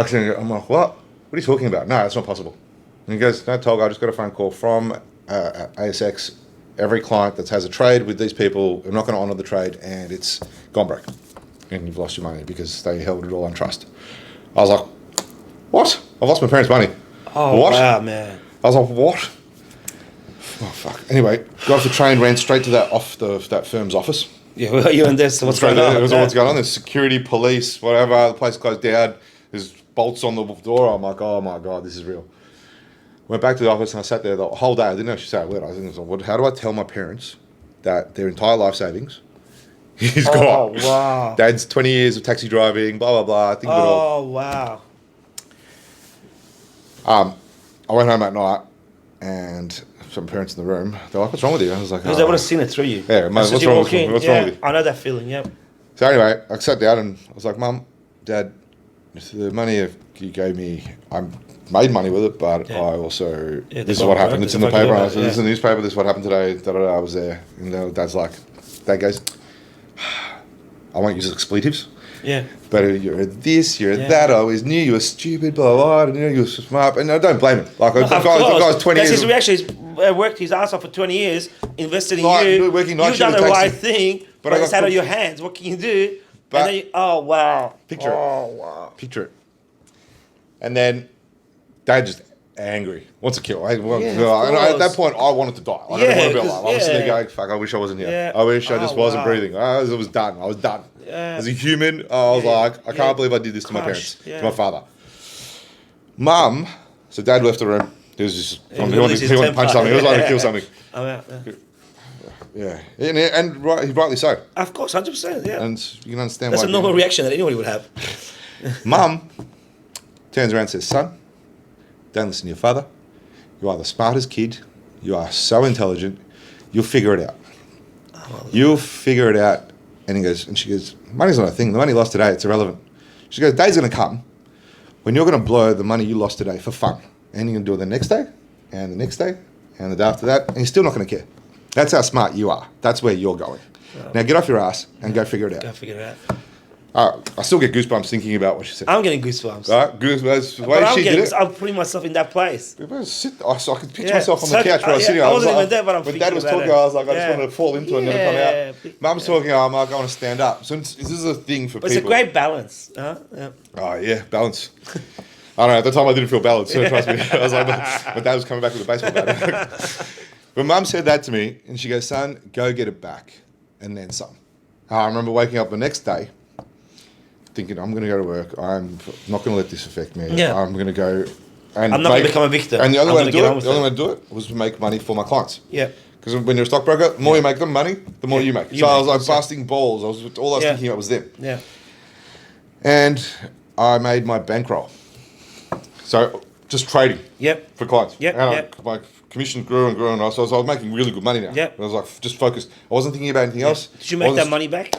like, what? What are you talking about? No, that's not possible. And he goes, no, Tolga, I just got a phone call from ASX. Every client that has a trade with these people, I'm not going to honour the trade, and it's gone broke. And you've lost your money because they held it all on trust. I was like, what? I've lost my parents' money. Oh, what? wow, man. I was like, what? Oh, fuck. Anyway, got off the train, ran straight to that firm's office. Yeah, well, you and this, what's Straight going on? there, it was what's going on. There's security, police, whatever. The place closed down. There's bolts on the door. I'm like, oh my God, this is real. Went back to the office and I sat there the whole day. I didn't actually say a word. I was thinking, how do I tell my parents that their entire life savings is gone? Oh, wow. Dad's 20 years of taxi driving, blah, blah, blah. I think of it all. Oh, wow. I went home that night and some parents in the room, they're like, what's wrong with you? I was like, Because they would have seen it through you. Yeah, mate, As what's you wrong walk with you? in, What's yeah, wrong with you? I know that feeling, yeah. So anyway, I sat down and I was like, Mum, Dad, the money you gave me, I made money with it, but Yeah. I also, Yeah, this is they've what got happened. work, It's in the they've got paper. to do I that, said, this is yeah. in the newspaper. This is what happened today. Da, da, da. I was there. And Dad's like, Dad goes, I won't use expletives. Yeah. But you're this, you're Yeah. that. I always knew you were stupid, blah, blah, blah. I knew you were smart. And I don't blame him. Like, the Of guy's 20 That's years. his reaction. He's worked his ass off for 20 years, invested in Like, you. working night You've shift done the in right taxi. thing, But but I it's got out of put- your hands. What can you do? But then oh wow. Picture it. Oh wow. Picture it. And then Dad just angry. Wants to kill. And at that point, I wanted to die. I didn't want to be alive. I was sitting there going, fuck, I wish I wasn't here. Yeah. I wish I just wasn't Wow. breathing. I was done. I was done. Yeah. As a human, I was like, I can't believe I did this to my parents, to my father. Mum, so Dad left the room. He was just, he wanted to punch something. He was like to kill something. I'm out. Yeah. And rightly so. Of course, 100%. Yeah. And you can understand That's why. a normal reaction that anybody would have. Mum turns around and says, son, don't listen to your father. You are the smartest kid. You are so intelligent. You'll figure it out. You'll figure it out. And she goes, money's not a thing. The money you lost today, it's irrelevant. She goes, day's going to come when you're going to blow the money you lost today for fun. And you're going to do it the next day, and the next day, and the day after that, and you're still not going to care. That's how smart you are. That's where you're going. Now get off your ass and go figure it out. Go figure it out. I still get goosebumps thinking about what she said. I'm getting goosebumps. Right? Goosebumps. The But way she did it. I'm putting myself in that place. I could picture myself on the couch where I was sitting. I wasn't even there, but I'm when thinking Dad was about talking, it. I was like, I just wanted to fall into it and never come out. Mum's talking, I'm like, I want to stand up. So this is a thing for But people. it's a great balance. Yeah. Oh, yeah, balance. I don't know, at the time I didn't feel balanced, so trust me. I was like, my dad was coming back with a baseball bat. But Mum said that to me, and she goes, son, go get it back, and then some. I remember waking up the next day, thinking, I'm going to go to work. I'm not going to let this affect me. Yeah. I'm going to go and I'm not going to become a victim. And the only I'm way to gonna do get on it, with the only way to do it was to make money for my clients. Yeah. Because when you're a stockbroker, the more you make them money, the more you make. You So I make, was like busting balls. All I was thinking about was them. Yeah. And I made my bankroll. So just trading. Yep. For clients. Yep, And yep. my commission grew and grew, and so I was making really good money now. Yep. I was like just focused. I wasn't thinking about anything else. Did you make that money back?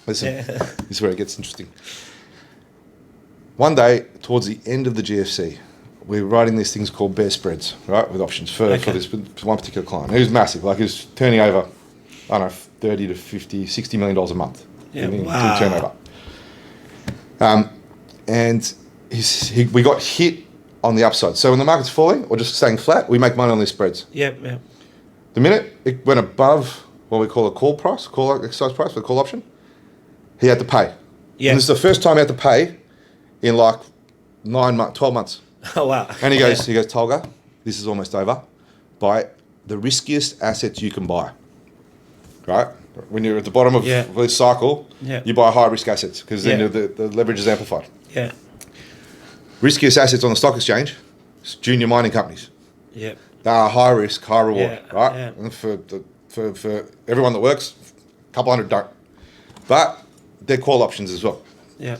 Listen, Yeah. this is where it gets interesting. One day, towards the end of the GFC, we were writing these things called bear spreads, right, with options for this for one particular client. He was massive, like he was turning over, I don't know, 30 to 50, $60 million a month. Yeah, in wow. turnover. And we got hit on the upside. So when the market's falling or just staying flat, we make money on these spreads. Yep. Yeah. The minute it went above what we call a call price, call exercise price for the call option, he had to pay. Yeah. And this is the first time he had to pay in like 9 months, 12 months. Oh wow. And he goes, Tolga, this is almost over. Buy the riskiest assets you can buy. Right? When you're at the bottom of this cycle, you buy high risk assets because then the leverage is amplified. Yeah. Riskiest assets on the stock exchange, junior mining companies. Yep. They are high risk, high reward, right? Yeah. And for everyone that works, a couple hundred don't. But they're call options as well. Yeah.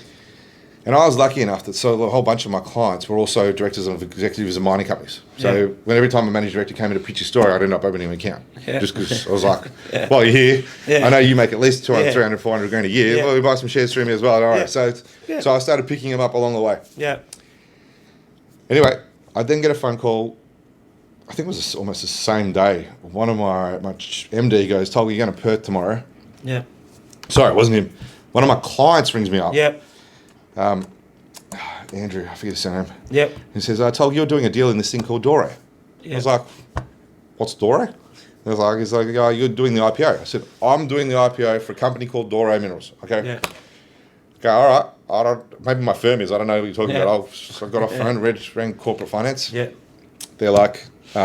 And I was lucky enough that a whole bunch of my clients were also directors of executives of mining companies. So when every time a managing director came in to pitch his story, I'd end up opening an account. Yeah. Just because I was like, well, you're here. I know you make at least 200, 300, 400 grand a year. Yeah. Well, you buy some shares through me as well. All right. Yeah. So I started picking them up along the way. Yeah. Anyway, I then get a phone call. I think it was almost the same day. One of my MD goes, Tolga, you're going to Perth tomorrow. Yeah. Sorry, it wasn't him. One of my clients rings me up. Yep. Andrew, I forget his surname. Yep. He says, Tolga, you're doing a deal in this thing called Doray. Yep. I was like, what's Doray? He's like, oh, you're doing the IPO. I said, I'm doing the IPO for a company called Doray Minerals. Okay. Yeah. Okay, all right. Maybe my firm is. I don't know what you're talking Yeah. about. I got off the phone, ran corporate finance. Yeah. They're like, we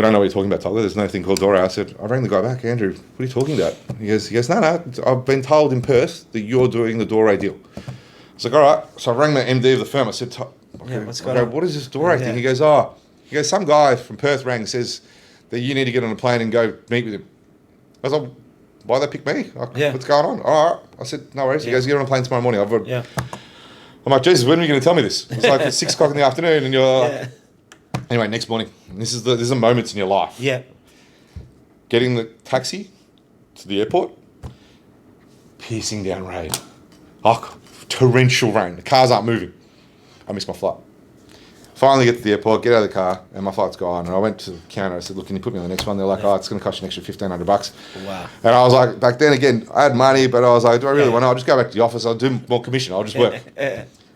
don't know what you're talking about, Tolga. There's no thing called Doray. I said, I rang the guy back, Andrew, what are you talking about? He goes, no, I've been told in Perth that you're doing the Doray deal. I was like, all right. So I rang the MD of the firm. I said, what's going on? What is this Doray thing? He goes, some guy from Perth rang and says that you need to get on a plane and go meet with him. I was like, why they pick me? What's going on? All right. I said, no worries. He goes, get on a plane tomorrow morning. I'm like, Jesus, when are you going to tell me this? It's like it's 6 o'clock in the afternoon and you're like... Anyway, next morning, this is the moments in your life. Yeah. Getting the taxi to the airport, piercing down rain. Torrential rain. The cars aren't moving. I missed my flight. Finally get to the airport, get out of the car, and my flight's gone. And I went to the counter. I said, look, can you put me on the next one? They're like, it's going to cost you an extra $1,500. Wow. And I was like, back then again, I had money, but I was like, do I really want to? I'll just go back to the office. I'll do more commission. I'll just work.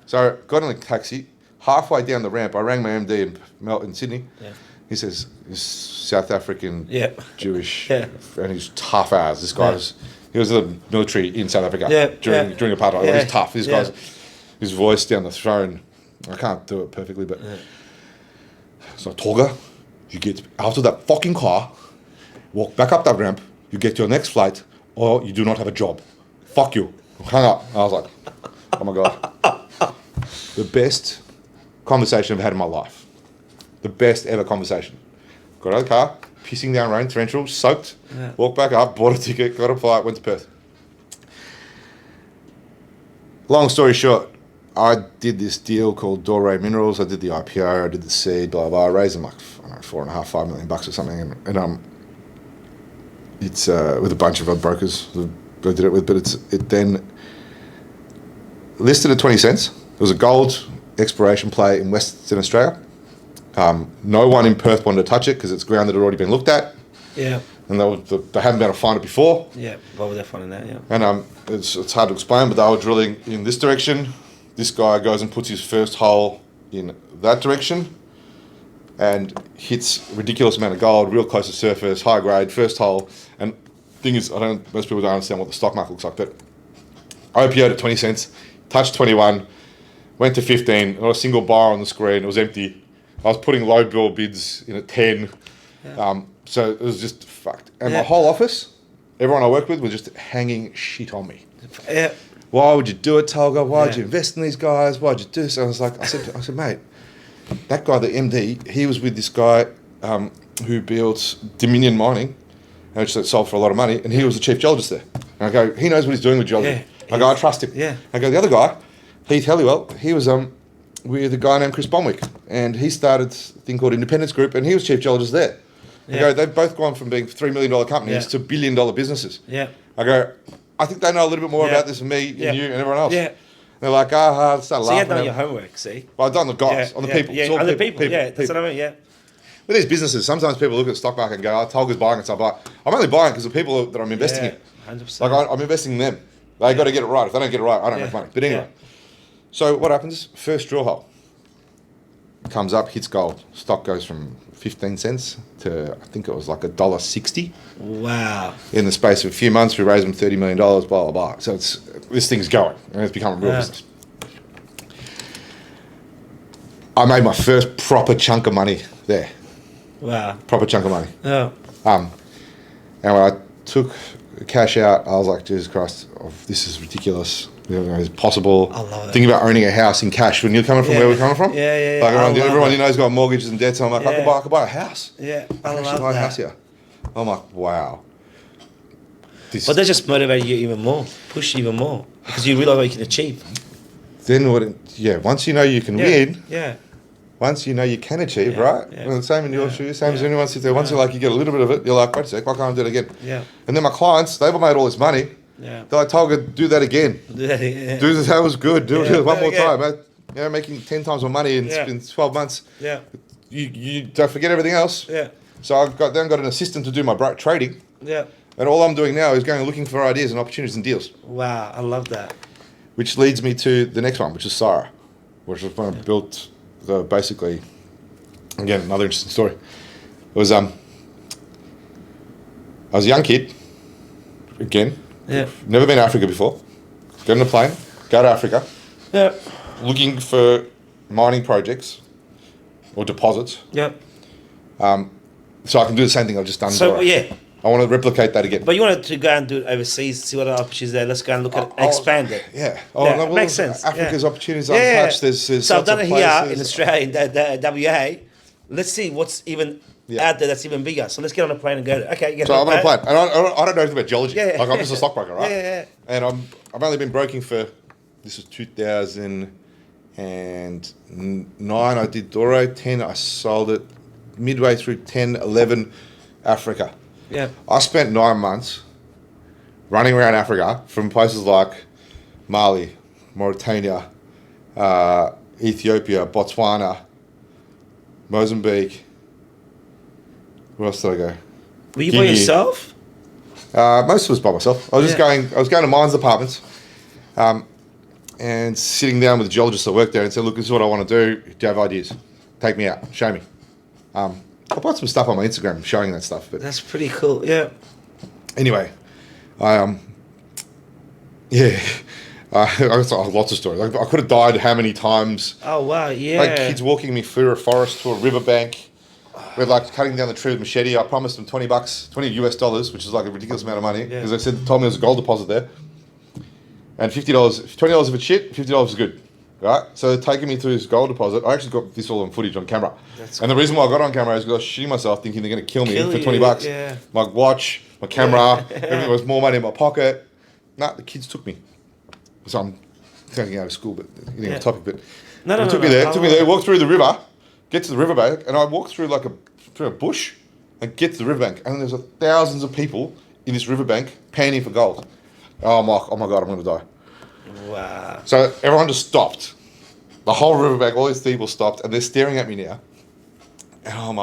So I got in the taxi. Halfway down the ramp, I rang my MD in Sydney. Yeah. He says, he's South African, Jewish, and he's tough as. This guy was He was in the military in South Africa during apartheid. Yeah. He's tough. This guy's his voice down the throne. I can't do it perfectly, but it's like, Tolga, you get out of that fucking car, walk back up that ramp, you get your next flight, or you do not have a job. Fuck you. Hung up. I was like, oh my God. The best conversation I've had in my life. The best ever conversation. Got out of the car, pissing down rain, torrential, soaked, walked back up, bought a ticket, got a flight, went to Perth. Long story short, I did this deal called Doray Minerals. I did the IPO, I did the seed, blah, blah. I raised them like, I don't know, $4.5 million or something. And it's with a bunch of other brokers I did it with, but it then listed at 20 cents. It was a gold exploration play in Western Australia. No one in Perth wanted to touch it because it's ground that had already been looked at. Yeah. And they hadn't been able to find it before. Yeah. Why were they finding that? Yeah. And it's hard to explain, but they were drilling in this direction. This guy goes and puts his first hole in that direction and hits a ridiculous amount of gold, real close to surface, high grade, first hole. And thing is, most people don't understand what the stock market looks like, but IPO'd at 20 cents, touched 21, went to 15, not a single bar on the screen, it was empty. I was putting low bill bids in at 10. Yeah. So it was just fucked. And my whole office, everyone I worked with was just hanging shit on me. Yeah. Why would you do it, Tolga? Why would you invest in these guys? Why'd you do this? I was like, I said, mate, that guy, the MD, he was with this guy who built Dominion Mining, which sold for a lot of money, and he was the chief geologist there. And I go, he knows what he's doing with geology. Yeah. I go, I trust him. Yeah. I go, the other guy, Heath Helliwell, he was with a guy named Chris Bonwick, and he started a thing called Independence Group, and he was chief geologist there. I go, they've both gone from being $3 million companies to $1 billion businesses. Yeah. I go, I think they know a little bit more about this than me and you and everyone else. Yeah. They're like, start So laughing. you had done your homework, see? Well, I've done the guys, on the people. Yeah, It's all on the people, people. that's what I mean, yeah. With these businesses, sometimes people look at the stock market and go, Tolga's buying it, so I'm only buying because the people that I'm investing in. 100%. Like, I'm investing in them. They got to get it right. If they don't get it right, I don't make money. But anyway, so what happens? First drill hole comes up, hits gold. Stock goes from 15 cents to, I think it was like $1.60. Wow. In the space of a few months, we raised them $30 million, blah, blah, blah. So this thing's going, and it's become a real business. I made my first proper chunk of money there. Wow. Proper chunk of money. Oh. And when I took cash out, I was like, Jesus Christ, this is ridiculous. It's possible. I love it. Think about owning a house in cash when you're coming from where we're coming from. Yeah. Like everyone you know has got mortgages and debts. So I'm like, I could buy a house. Yeah, I can actually buy a house here. I'm like, wow. But that just motivated you even more, push you even more, because you realise what you can achieve. Then once you know you can win. Yeah. Once you know you can achieve, right? Yeah. Well, the same in your shoes, same as anyone sits there. Once you get a little bit of it, you're like, wait a sec, why can't I do it again? Yeah. And then my clients, they've made all this money. Yeah. They're like, Tolga, do that again. Do this, that was good. Do it one more time. Mate. Making 10 times more money in 12 months. Yeah. You don't forget everything else. Yeah. So I've got an assistant to do my trading. Yeah. And all I'm doing now is going looking for ideas and opportunities and deals. Wow, I love that. Which leads me to the next one, which is Sarah, which was when I built basically. Again, another interesting story. It was I was a young kid. Again, never been to Africa before. Get on a plane, go to Africa. Yeah. Looking for mining projects or deposits. Yep. So I can do the same thing I've just done. So I want to replicate that again. But you wanted to go and do it overseas, see what other opportunities there. Let's go and look at expand it. Yeah. Makes sense. Africa's opportunities untouched. There's so I've done it here places. in Australia, in the WA. Let's see what's even out there that's even bigger. So let's get on a plane and go. Okay, so I'm on a plane, and I don't know anything about geology. Yeah. Like I'm just a stockbroker, right? Yeah. And I've only been broking for, this was 2009. I did Doray. 10, I sold it midway through 10, 11, Africa. Yeah. I spent 9 months running around Africa from places like Mali, Mauritania, Ethiopia, Botswana, Mozambique. Where else did I go? Were you by yourself? Most of it was by myself. I was going to mines departments, and sitting down with the geologists that work there and said, "Look, this is what I want to do. Do you have ideas? Take me out. Show me." I put some stuff on my Instagram showing that stuff. But that's pretty cool. Yeah. Anyway, I Yeah. I got lots of stories. Like, I could have died how many times. Oh wow, yeah. Like kids walking me through a forest to a riverbank. We're like cutting down the tree with machete. I promised them $20, $20 which is like a ridiculous amount of money because they told me there was a gold deposit there. And $20 if it's shit, $50 is good, right? So they're taking me through this gold deposit. I actually got this all on footage on camera. And the reason why I got it on camera is because I was shitting myself thinking they're going to kill me for $20. Yeah. My watch, my camera, everything was more money in my pocket. Nah, the kids took me. So I'm getting out of school, but getting off topic. But No, took me there, walked through the river, get to the riverbank, and I walked through through a bush and get to the riverbank. And there's thousands of people in this riverbank panning for gold. Oh my God, I'm going to die. Wow. So everyone just stopped. The whole riverbank, all these people stopped, and they're staring at me now. And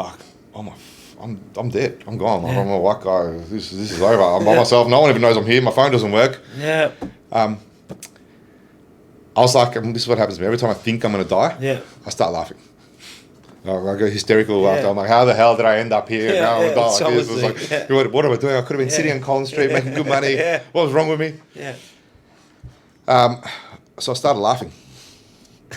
I'm dead. I'm gone. Yeah. I'm a white guy. This is over. I'm by myself. No one even knows I'm here. My phone doesn't work. Yeah. I was like, this is what happens to me. Every time I think I'm going to die, I start laughing. I go hysterical laughter. I'm like, how the hell did I end up here? Yeah, Now I'm going to die like this. it's It was like, what am I doing? I could have been sitting on Collins Street making good money. What was wrong with me? Yeah. So I started laughing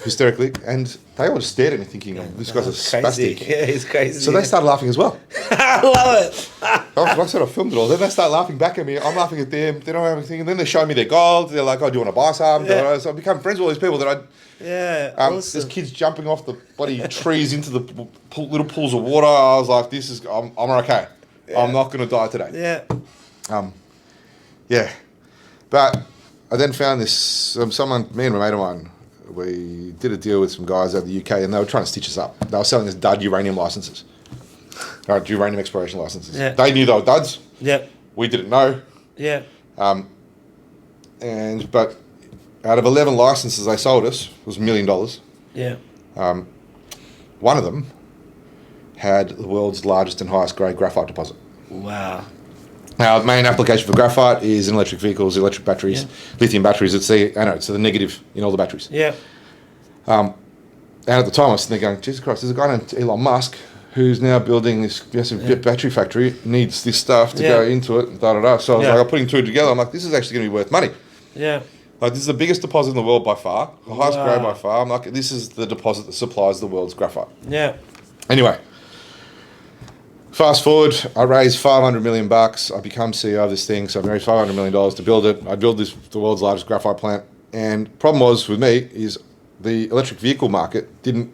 hysterically, and they all just stared at me thinking, this guy's a Crazy. spastic. Yeah, he's crazy. So they started laughing as well. I love it. Like I said, I filmed it all. Then they start laughing back at me. I'm laughing at them. They don't have anything. And then they show me their gold. They're like, oh, do you want to buy some? Yeah. So I become friends with all these people that I... Yeah, There's kids jumping off the bloody trees into the little pools of water. I was like, I'm okay. Yeah. I'm not going to die today. Yeah. But I then found this, me and a mate of mine, we did a deal with some guys out of the UK, and they were trying to stitch us up. They were selling us dud uranium licenses. Uranium exploration licenses. Yeah. They knew they were duds. Yeah. We didn't know. Yeah. But out of 11 licenses they sold us, it was $1 million. Yeah. One of them had the world's largest and highest grade graphite deposit. Wow. Now, the main application for graphite is in electric vehicles, electric batteries, lithium batteries. It's the anode, so the negative in all the batteries. Yeah. And at the time, I was sitting there going, Jesus Christ, there's a guy named Elon Musk who's now building this massive battery factory, needs this stuff to go into it, So I was like, I'm putting two together. I'm like, this is actually going to be worth money. Yeah. Like, this is the biggest deposit in the world by far, the highest grade by far. I'm like, this is the deposit that supplies the world's graphite. Yeah. Anyway, fast forward, I raised $500 million. I become CEO of this thing, so I raised $500 million to build it. I built the world's largest graphite plant. And problem was with me is the electric vehicle market didn't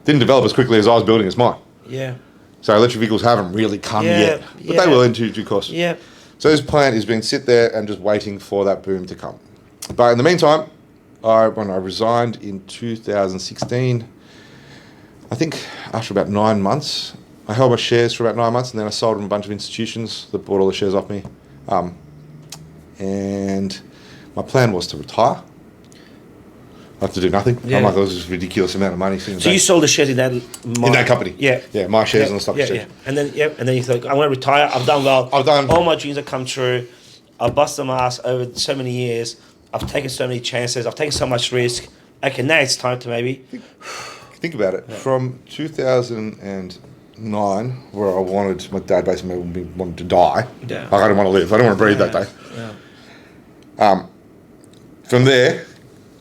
develop as quickly as I was building as mine. Yeah. So electric vehicles haven't really come yet, but they will in due course. Yeah. So this plant is being sit there and just waiting for that boom to come. But in the meantime, when I resigned in 2016, I think after about 9 months, I held my shares for about 9 months, and then I sold them to a bunch of institutions that bought all the shares off me. And my plan was to retire. I have to do nothing. Yeah. I'm like, this is a ridiculous amount of money. So you sold the shares in that company? Yeah. Yeah, my shares on the stock exchange. Yeah. And then you thought, I'm going to retire. I've done well. All my dreams have come true. I've busted my ass over so many years. I've taken so many chances. I've taken so much risk. Okay, now it's time to maybe... Think about it. Yeah. From 2009, where my dad basically wanted to die. Yeah. Like, I didn't want to live. I didn't want to breathe that day. Yeah. From there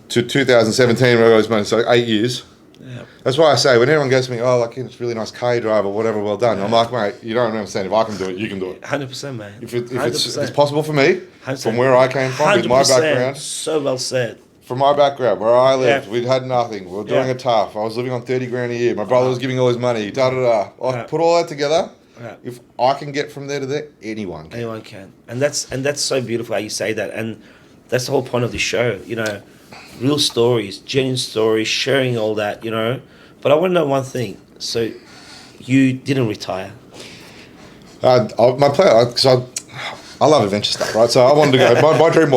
to 2017, where I got money, so 8 years. Yeah. That's why I say, when everyone goes to me, oh, like, it's a really nice K drive or whatever, well done. I'm like, mate, you don't understand. If I can do it, you can do it. 100%, man. If it's possible for me, 100%. From where I came from, with my background. So well said. From my background, where I lived, we'd had nothing. We were doing it tough. I was living on 30 grand a year. My brother was giving all his money. I put all that together. Yeah. If I can get from there to there, anyone can. Anyone can. And that's so beautiful how you say that. And that's the whole point of the show, you know. Real stories, genuine stories, sharing all that, you know. But I want to know one thing. So you didn't retire? My plan, because I love adventure stuff, right? So I wanted to go. My plan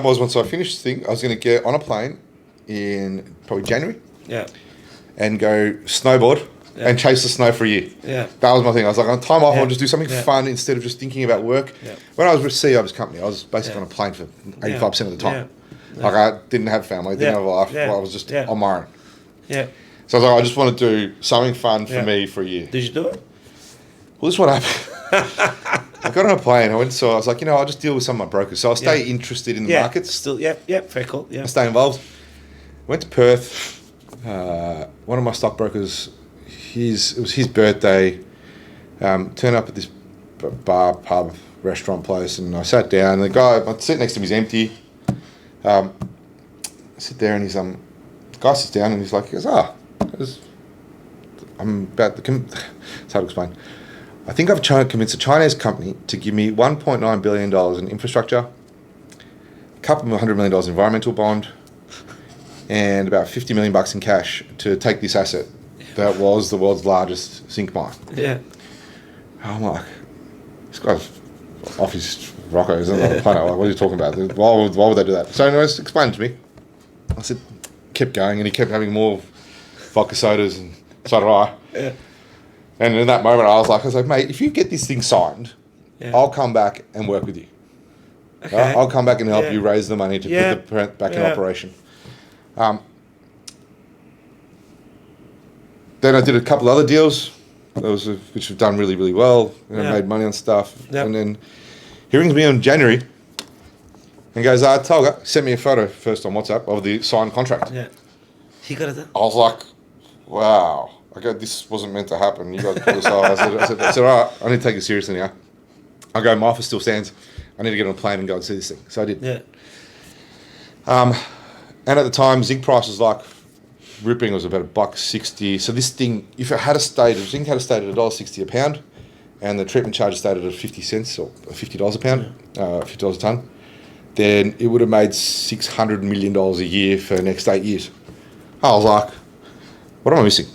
was, once I finished this thing, I was going to get on a plane in probably January. Yeah. And go snowboard and chase the snow for a year. Yeah. That was my thing. I was like, on time off, I'll just do something fun instead of just thinking about work. Yeah. When I was with CEO of this company, I was basically on a plane for 85% of the time. Yeah. Like, I didn't have family, didn't have a life. I was just on my own. Yeah. So I was like, I just want to do something fun for me for a year. Did you do it? Well, this is what happened. I got on a plane. I was like, I'll just deal with some of my brokers. So I'll stay interested in the markets. Still, fair call. Yeah. I stay involved. Went to Perth. One of my stockbrokers, it was his birthday. Turned up at this bar, pub, restaurant place, and I sat down. And my seat next to him is empty. I sit there, and the guy sits down, and he's like, I'm about to. It's hard to explain. I think I've convinced a Chinese company to give me $1.9 billion in infrastructure, a couple of $100 million environmental bond, and about $50 million in cash to take this asset that was the world's largest zinc mine. Yeah. I'm like, this guy's off his rocker, isn't on the planet. Like, what are you talking about? Why would they do that? So anyways, explain it to me. I said, kept going, and he kept having more vodka sodas, and so did I. Yeah. And in that moment, I was like, mate, if you get this thing signed, I'll come back and work with you. Okay. I'll come back and help you raise the money to put the plant back in operation. Then I did a couple other deals, which have done really, really well. And I made money on stuff. Yep. And then he rings me in January and goes, Tolga, sent me a photo first on WhatsApp of the signed contract. Yeah. He got it. I was like, wow. This wasn't meant to happen. You guys put this off. I said, all right, I need to take it seriously now. I go, my offer still stands. I need to get on a plane and go and see this thing. So I did. Yeah. And at the time, zinc price was like ripping. It was about $1.60. So this thing, if zinc had stayed at $1.60 a pound, and the treatment charge stayed at 50 cents or $50 a pound, $50 a ton, then it would have made $600 million a year for the next 8 years. I was like, what am I missing?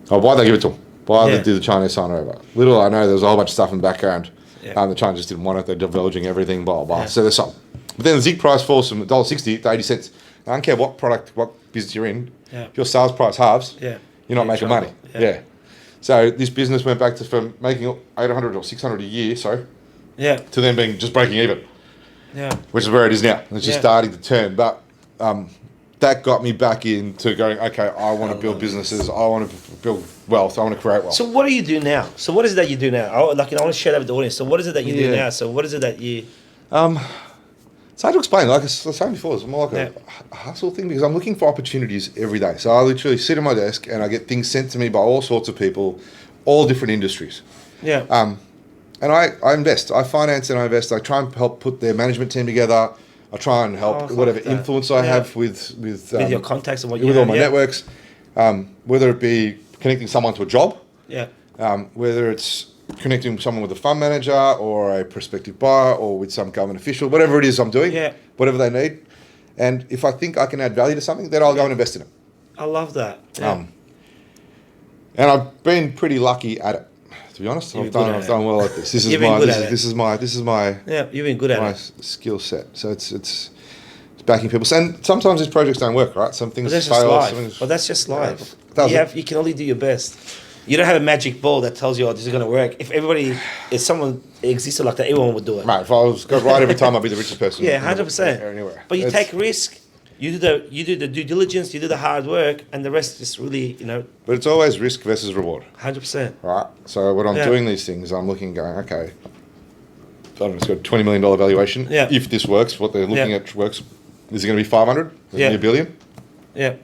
Why'd they give it to them? Why did the Chinese sign over? Little I know, there was a whole bunch of stuff in the background. Yeah. The Chinese just didn't want it. They're divulging everything, blah, blah. Yeah. So they sold. But then the zinc price falls from $1.60 to 80 cents. I don't care what product, what business you're in. Yeah. If your sales price halves, you're not making money. Yeah. So this business went back to from making $800 or $600 a year, to then being just breaking even. Yeah. Which is where it is now. It's just starting to turn. But that got me back into going, okay, I want to build businesses. I want to build wealth. I want to create wealth. So what do you do now? So what is it that you do now? I want to share that with the audience. So what is it that you do now? So what is it that you... It's hard to explain. Like I was saying before, it's more like a hustle thing because I'm looking for opportunities every day. So I literally sit at my desk and I get things sent to me by all sorts of people, all different industries. Yeah. And I invest. I finance and I invest. I try and help put their management team together. I try and help whatever influence I have with your contacts and what you with all my networks, whether it be connecting someone to a job, whether it's connecting someone with a fund manager or a prospective buyer or with some government official, whatever it is I'm doing, whatever they need. And if I think I can add value to something, then I'll go and invest in it. I love that. Yeah. And I've been pretty lucky at it. To be honest, I've done well at this. This is my you've been good at my skill set. So it's backing people. And sometimes these projects don't work, right? Some things fail. Well, that's just life. You can only do your best. You don't have a magic ball that tells you, this is going to work. If someone existed like that, everyone would do it. Mate, if I was go right every time, I'd be the richest person. 100%. Anywhere. But you take risk. You do the due diligence, you do the hard work, and the rest is really, But it's always risk versus reward. 100%. Right? So when I'm doing these things, I'm looking going, okay, I don't know, it's got a $20 million valuation. Yeah. If this works, what they're looking at works, is it going to be 500? Is it going to be $1 billion? Yeah.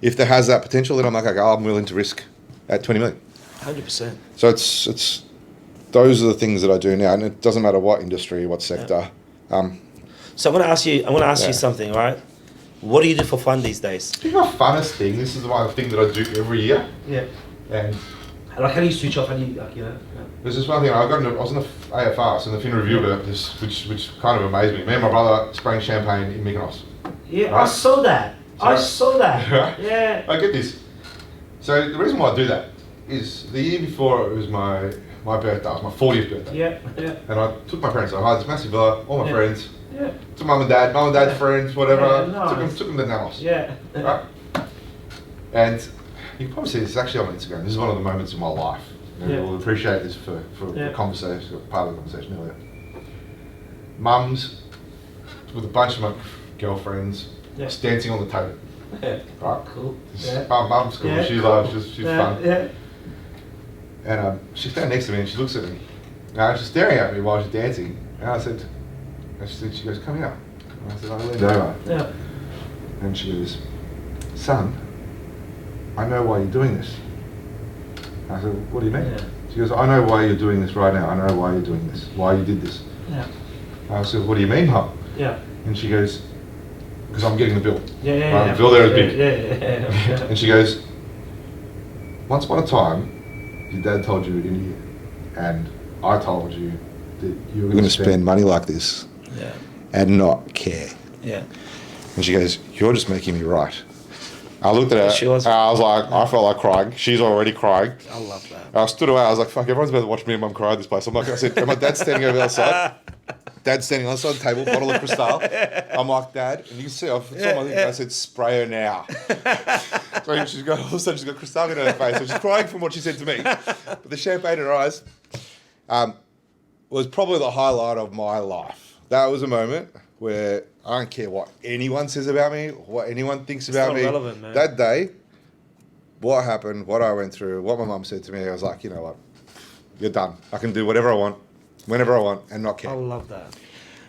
If there has that potential, then I'm like, okay, I'm willing to risk at 20 million. 100%. So it's those are the things that I do now, and it doesn't matter what industry, what sector. So I'm going to ask you something, right? What do you do for fun these days? I think my funnest thing, this is my thing that I do every year. Yeah. And how do you switch off? There's this one thing, I was in the AFR, so in the fin review about this, which kind of amazed me. Me and my brother sprang champagne in Mykonos. Yeah, right? I saw that. Yeah. I get this. So the reason why I do that is the year before it was my birthday, it was my 40th birthday. Yeah. And I took my parents, I had this massive villa, all my friends. Yeah. To mum and dad's friends, whatever. Yeah, nice. Took them to Namos. Yeah. Right? And you can probably see this actually on Instagram. This is one of the moments in my life. We'll appreciate this for the conversation, part of the conversation earlier. Mums with a bunch of my girlfriends just dancing on the table. Yeah. Right? Cool. Mum's cool. She's fun. Yeah. And she's standing next to me and she looks at me And she's staring at me while she's dancing. And I said, she goes, come here. And I said, I leaned over. Yeah. And she goes, son, I know why you're doing this. And I said, what do you mean? Yeah. She goes, I know why you're doing this right now. I know why you're doing this, why you did this. Yeah. And I said, what do you mean, Mum? Yeah. And she goes, because I'm getting the bill. Yeah. The bill there is big. Yeah. And she goes, once upon a time, your dad told you in here, and I told you that you were going to spend money like this and not care. Yeah. And she goes, you're just making me right. I looked at her, She was. and I was like, I felt like crying. She's already crying. I love that. I stood away, I was like, fuck, everyone's about to watch me and Mum cry at this place. I'm like, I said, and my dad's standing over the other side. Dad's standing on the side of the table, bottle of Cristal. I'm like, Dad, and you can see, I saw my thing, I said, spray her now. So she's got, all of a sudden she's got Cristal in her face, so she's crying from what she said to me. But the champagne in her eyes was probably the highlight of my life. That was a moment where I don't care what anyone says about me, what anyone thinks about me. Relevant, man. That day, what happened, what I went through, what my mum said to me, I was like, you know what, you're done. I can do whatever I want, whenever I want, and not care. I love that.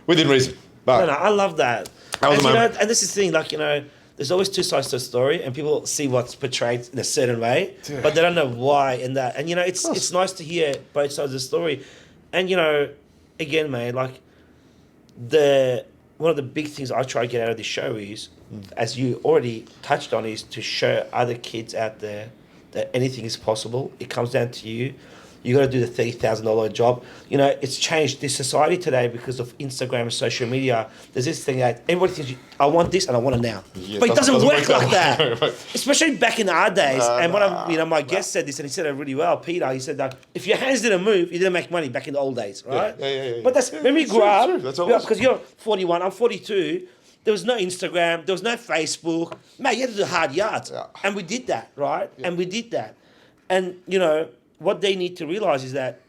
Within reason. But No, I love that. That was And, the you know, moment. and this is the thing, like, you know, there's always two sides to a story, and people see what's portrayed in a certain way, Yeah. but they don't know why in that. And, you know, it's nice to hear both sides of the story. And, you know, again, man, like, one of the big things I try to get out of this show is, as you already touched on, is to show other kids out there that anything is possible. It comes down to you. You got to do the $30,000 job. You know, it's changed this society today because of Instagram and social media. There's this thing that everybody thinks, I want this and I want it now. Yeah, but it doesn't work like that. Right. Especially back in our days. And one of my guest said this, and he said it really well. Peter, he said that if your hands didn't move, you didn't make money back in the old days, right? Yeah. But that's when we grew up. That's all it was. Because you're 41, I'm 42. There was no Instagram. There was no Facebook. Man, you had to do hard yards. Yeah. And we did that, right? Yeah. And we did that. And, you know, what they need to realize is that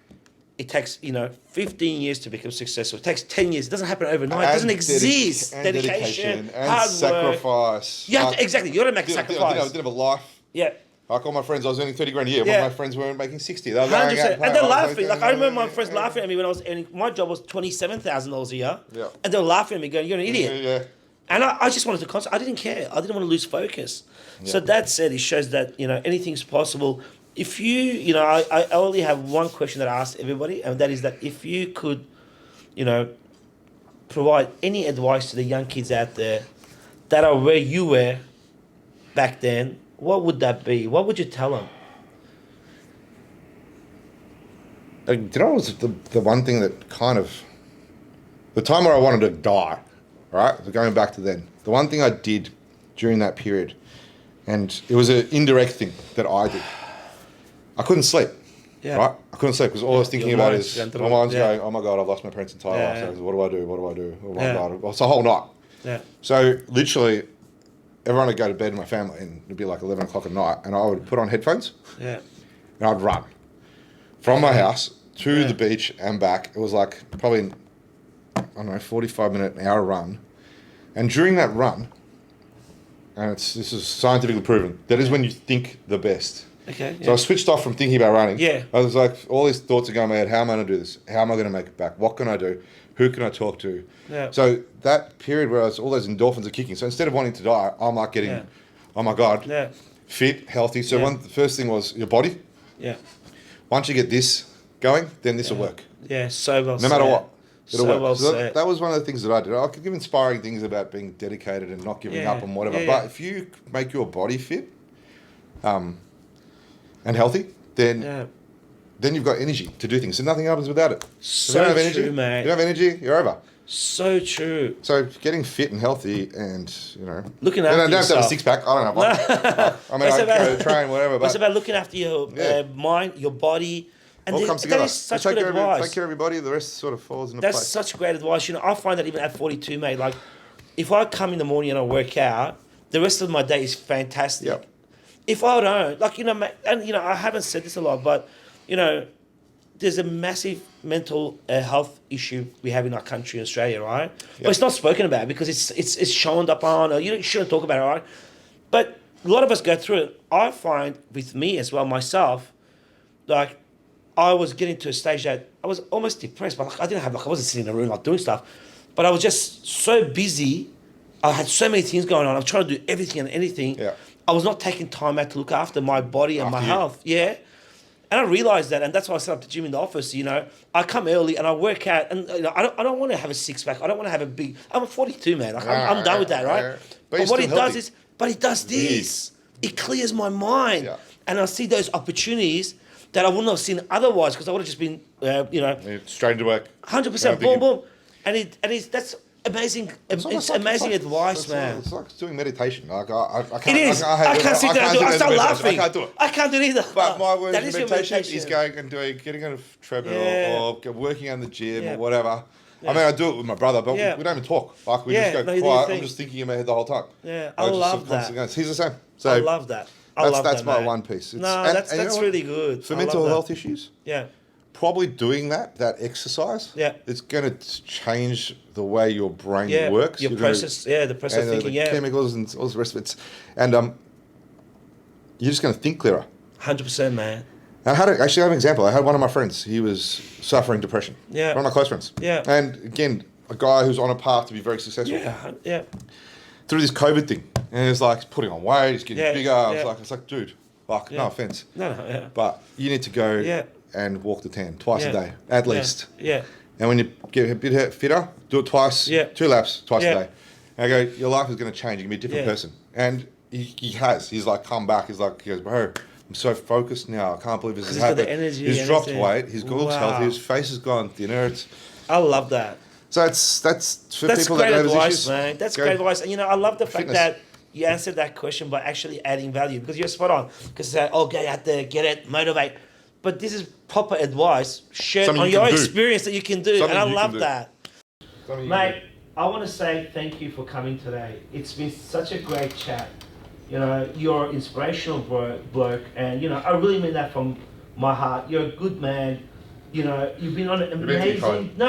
it takes, you know, 15 years to become successful. It takes 10 years. It doesn't happen overnight. It doesn't exist. Dedication and hard sacrifice. work. You have to, exactly. You got to make a sacrifice. I did have a life. Yeah. Like all my friends, I was earning 30 grand a year. Yeah. One of my friends weren't making 60. They were 100%. And they're laughing. Like, I remember my friends laughing at me when I was earning, my job was $27,000 a year. Yeah. And they were laughing at me going, you're an idiot. Yeah. And I just wanted to concentrate. I didn't care. I didn't want to lose focus. So Yeah. that said, it shows that, you know, anything's possible. If you know, I only have one question that I ask everybody, and that is that if you could, you know, provide any advice to the young kids out there that are where you were back then, what would that be? What would you tell them? You know, it was the one thing that kind of, the time where I wanted to die, right? So going back to then, the one thing I did during that period, and it was an indirect thing that I did. I couldn't sleep, right? I couldn't sleep because all I was thinking about is, my mind's going, oh my God, I've lost my parents' entire life. So what do I do? What do I do? Oh my God. It's a whole night. Yeah. So literally, everyone would go to bed in my family and it'd be like 11 o'clock at night and I would put on headphones Yeah. and I'd run from my house to the beach and back. It was like probably, I don't know, 45-minute, an hour run. And during that run, and this is scientifically proven, that is when you think the best. Okay. So I switched off from thinking about running. Yeah. I was like, all these thoughts are going in my head. How am I going to do this? How am I going to make it back? What can I do? Who can I talk to? Yeah. So that period where all those endorphins are kicking. So instead of wanting to die, I'm like getting, oh my God, fit, healthy. So the first thing was your body. Yeah. Once you get this going, then this will work. Yeah, so well said. No matter what. It'll So work. well So said. that was one of the things that I did. I could give inspiring things about being dedicated and not giving up and whatever. Yeah. But if you make your body fit, and healthy, then you've got energy to do things. So nothing happens without it. So if you don't have energy, true, mate. You don't have energy, you're over. So true. So getting fit and healthy and, you know... Looking I after don't have to have a yourself. six-pack. I don't have one. I mean, I go to train, whatever. But It's about looking after your mind, your body. And all comes together. that is such take good care advice. Take care of everybody, the rest sort of falls into That's place. such great advice. You know, I find that even at 42, mate, like, if I come in the morning and I work out, the rest of my day is fantastic. Yep. If I don't, like, you know, mate, and, you know, I haven't said this a lot, but, you know, there's a massive mental health issue we have in our country, Australia, right? But it's not spoken about because it's shown up on, or you shouldn't talk about it, right? But a lot of us go through it. I find with me as well, myself, like, I was getting to a stage that I was almost depressed, but like, I wasn't sitting in a room like doing stuff, but I was just so busy. I had so many things going on. I was trying to do everything and anything. Yeah. I was not taking time out to look after my body and my After you. health. Yeah. And I realized that, and that's why I set up the gym in the office. You know, I come early and I work out, and you know, I don't want to have a six pack. I don't want to have a big. I'm 42, man. Like, I'm done with that, right? Yeah. But you're what he still does healthy. is, but he does this. It clears my mind, Yeah. and I see those opportunities that I wouldn't have seen otherwise, because I would have just been, you know, Yeah, straight into work. 100%, boom, boom, and that's amazing. It's amazing advice, man. It's like doing meditation. Like I can't. It is. I can't sit down and do it. I start laughing. I can't do it. I can't do it either. But my word That of is your meditation is going and getting on a treadmill Yeah. or working on the gym Yeah. or whatever. Yeah. I mean, I do it with my brother, but Yeah. we don't even talk. Like we Yeah, just no, go you do your quiet. thing. I'm just thinking in my head the whole time. Yeah, I I just love that. constantly- He's the same. So I love that. that's my mate. one piece. No, And that's you know what? really good. For I mental love that. health issues. Yeah. Probably doing that exercise, Yeah. it's going to change the way your brain Yeah. works. Your You're gonna- process. Yeah, the process and of thinking. the Yeah. chemicals and all the rest of it. And you're just going to think clearer. 100%, man. I had actually have an example. I had one of my friends. He was suffering depression. Yeah. One of my close friends. Yeah. And again, a guy who's on a path to be very successful. Yeah. Yeah. Through this COVID thing, and he's like putting on weight. He's getting Yeah, bigger. yeah. It's like, dude, like, Yeah. no offense, No. Yeah. but you need to go Yeah. and walk the 10 twice Yeah. a day at least. Yeah. And when you get a bit fitter, do it twice, Yeah. 2 laps, twice Yeah. a day. And I go, your life is going to change. You're going to be a different Yeah. person. And he has. He's like come back. He goes, bro, I'm so focused now. I can't believe this has He's got the happened. energy He's and dropped everything. weight. He's looks Wow. healthy. His face has gone thinner. I love that. So that's for That's people great that have those advice, issues. man. That's go great advice. And you know, I love the fact fitness. that you answered that question by actually adding value, because you're spot on. Because oh, get out there, get it, motivate. But this is proper advice shared Something on you your can do. experience that you can do, Something and I you love can do. that. Something you Mate, I want to say thank you for coming today. It's been such a great chat. You know, you're an inspirational bloke, and you know, I really mean that from my heart. You're a good man. You know, you've been on an been too amazing. kind. No.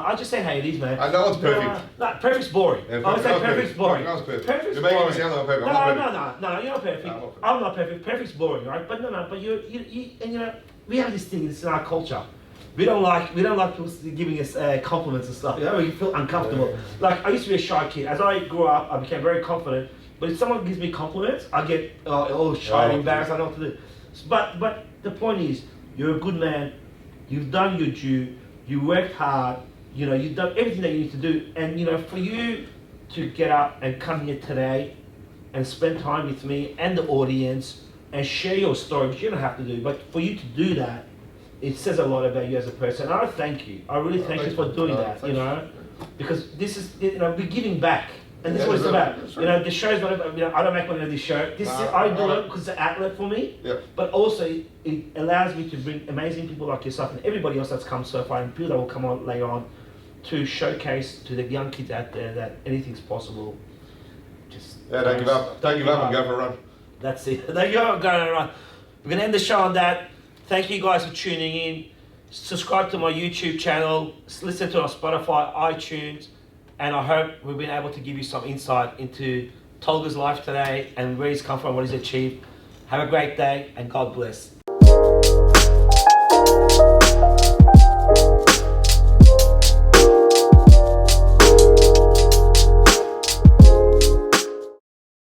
I just say how it is, man. I know it's perfect. No, perfect's boring. Yeah, I would say perfect. perfect's boring. No, it's perfect. Perfect's You're making me boring. sound like I'm perfect. No, I'm not no, you're not perfect. No, I'm not perfect. I'm not perfect. Perfect's boring, right? But but you, and you know, we have this thing. It's in our culture. We don't like people giving us compliments and stuff. You know, you feel uncomfortable. Yeah. Like I used to be a shy kid. As I grew up, I became very confident. But if someone gives me compliments, I get all shy and embarrassed. I don't know what to do. But the point is, you're a good man. You've done your due. You worked hard. You know, you've done everything that you need to do. And you know, for you to get up and come here today and spend time with me and the audience and share your story, which you don't have to do, but for you to do that, it says a lot about you as a person. And I thank you. I really thank you for doing that. You know, because this is, you know, we're giving back. And this is what it's about. You know, the show's not about, you know, I don't make money on this show. I do it because it's an outlet for me. Yeah. But also, it allows me to bring amazing people like yourself and everybody else that's come so far, and people that will come on later on, to showcase to the young kids out there that anything's possible. Just don't give up. Don't give up and go for a run. That's it. There you go. Going around. We're gonna end the show on that. Thank you guys for tuning in. Subscribe to my YouTube channel. Listen to our Spotify, iTunes. And I hope we've been able to give you some insight into Tolga's life today and where he's come from, what he's achieved. Have a great day and God bless.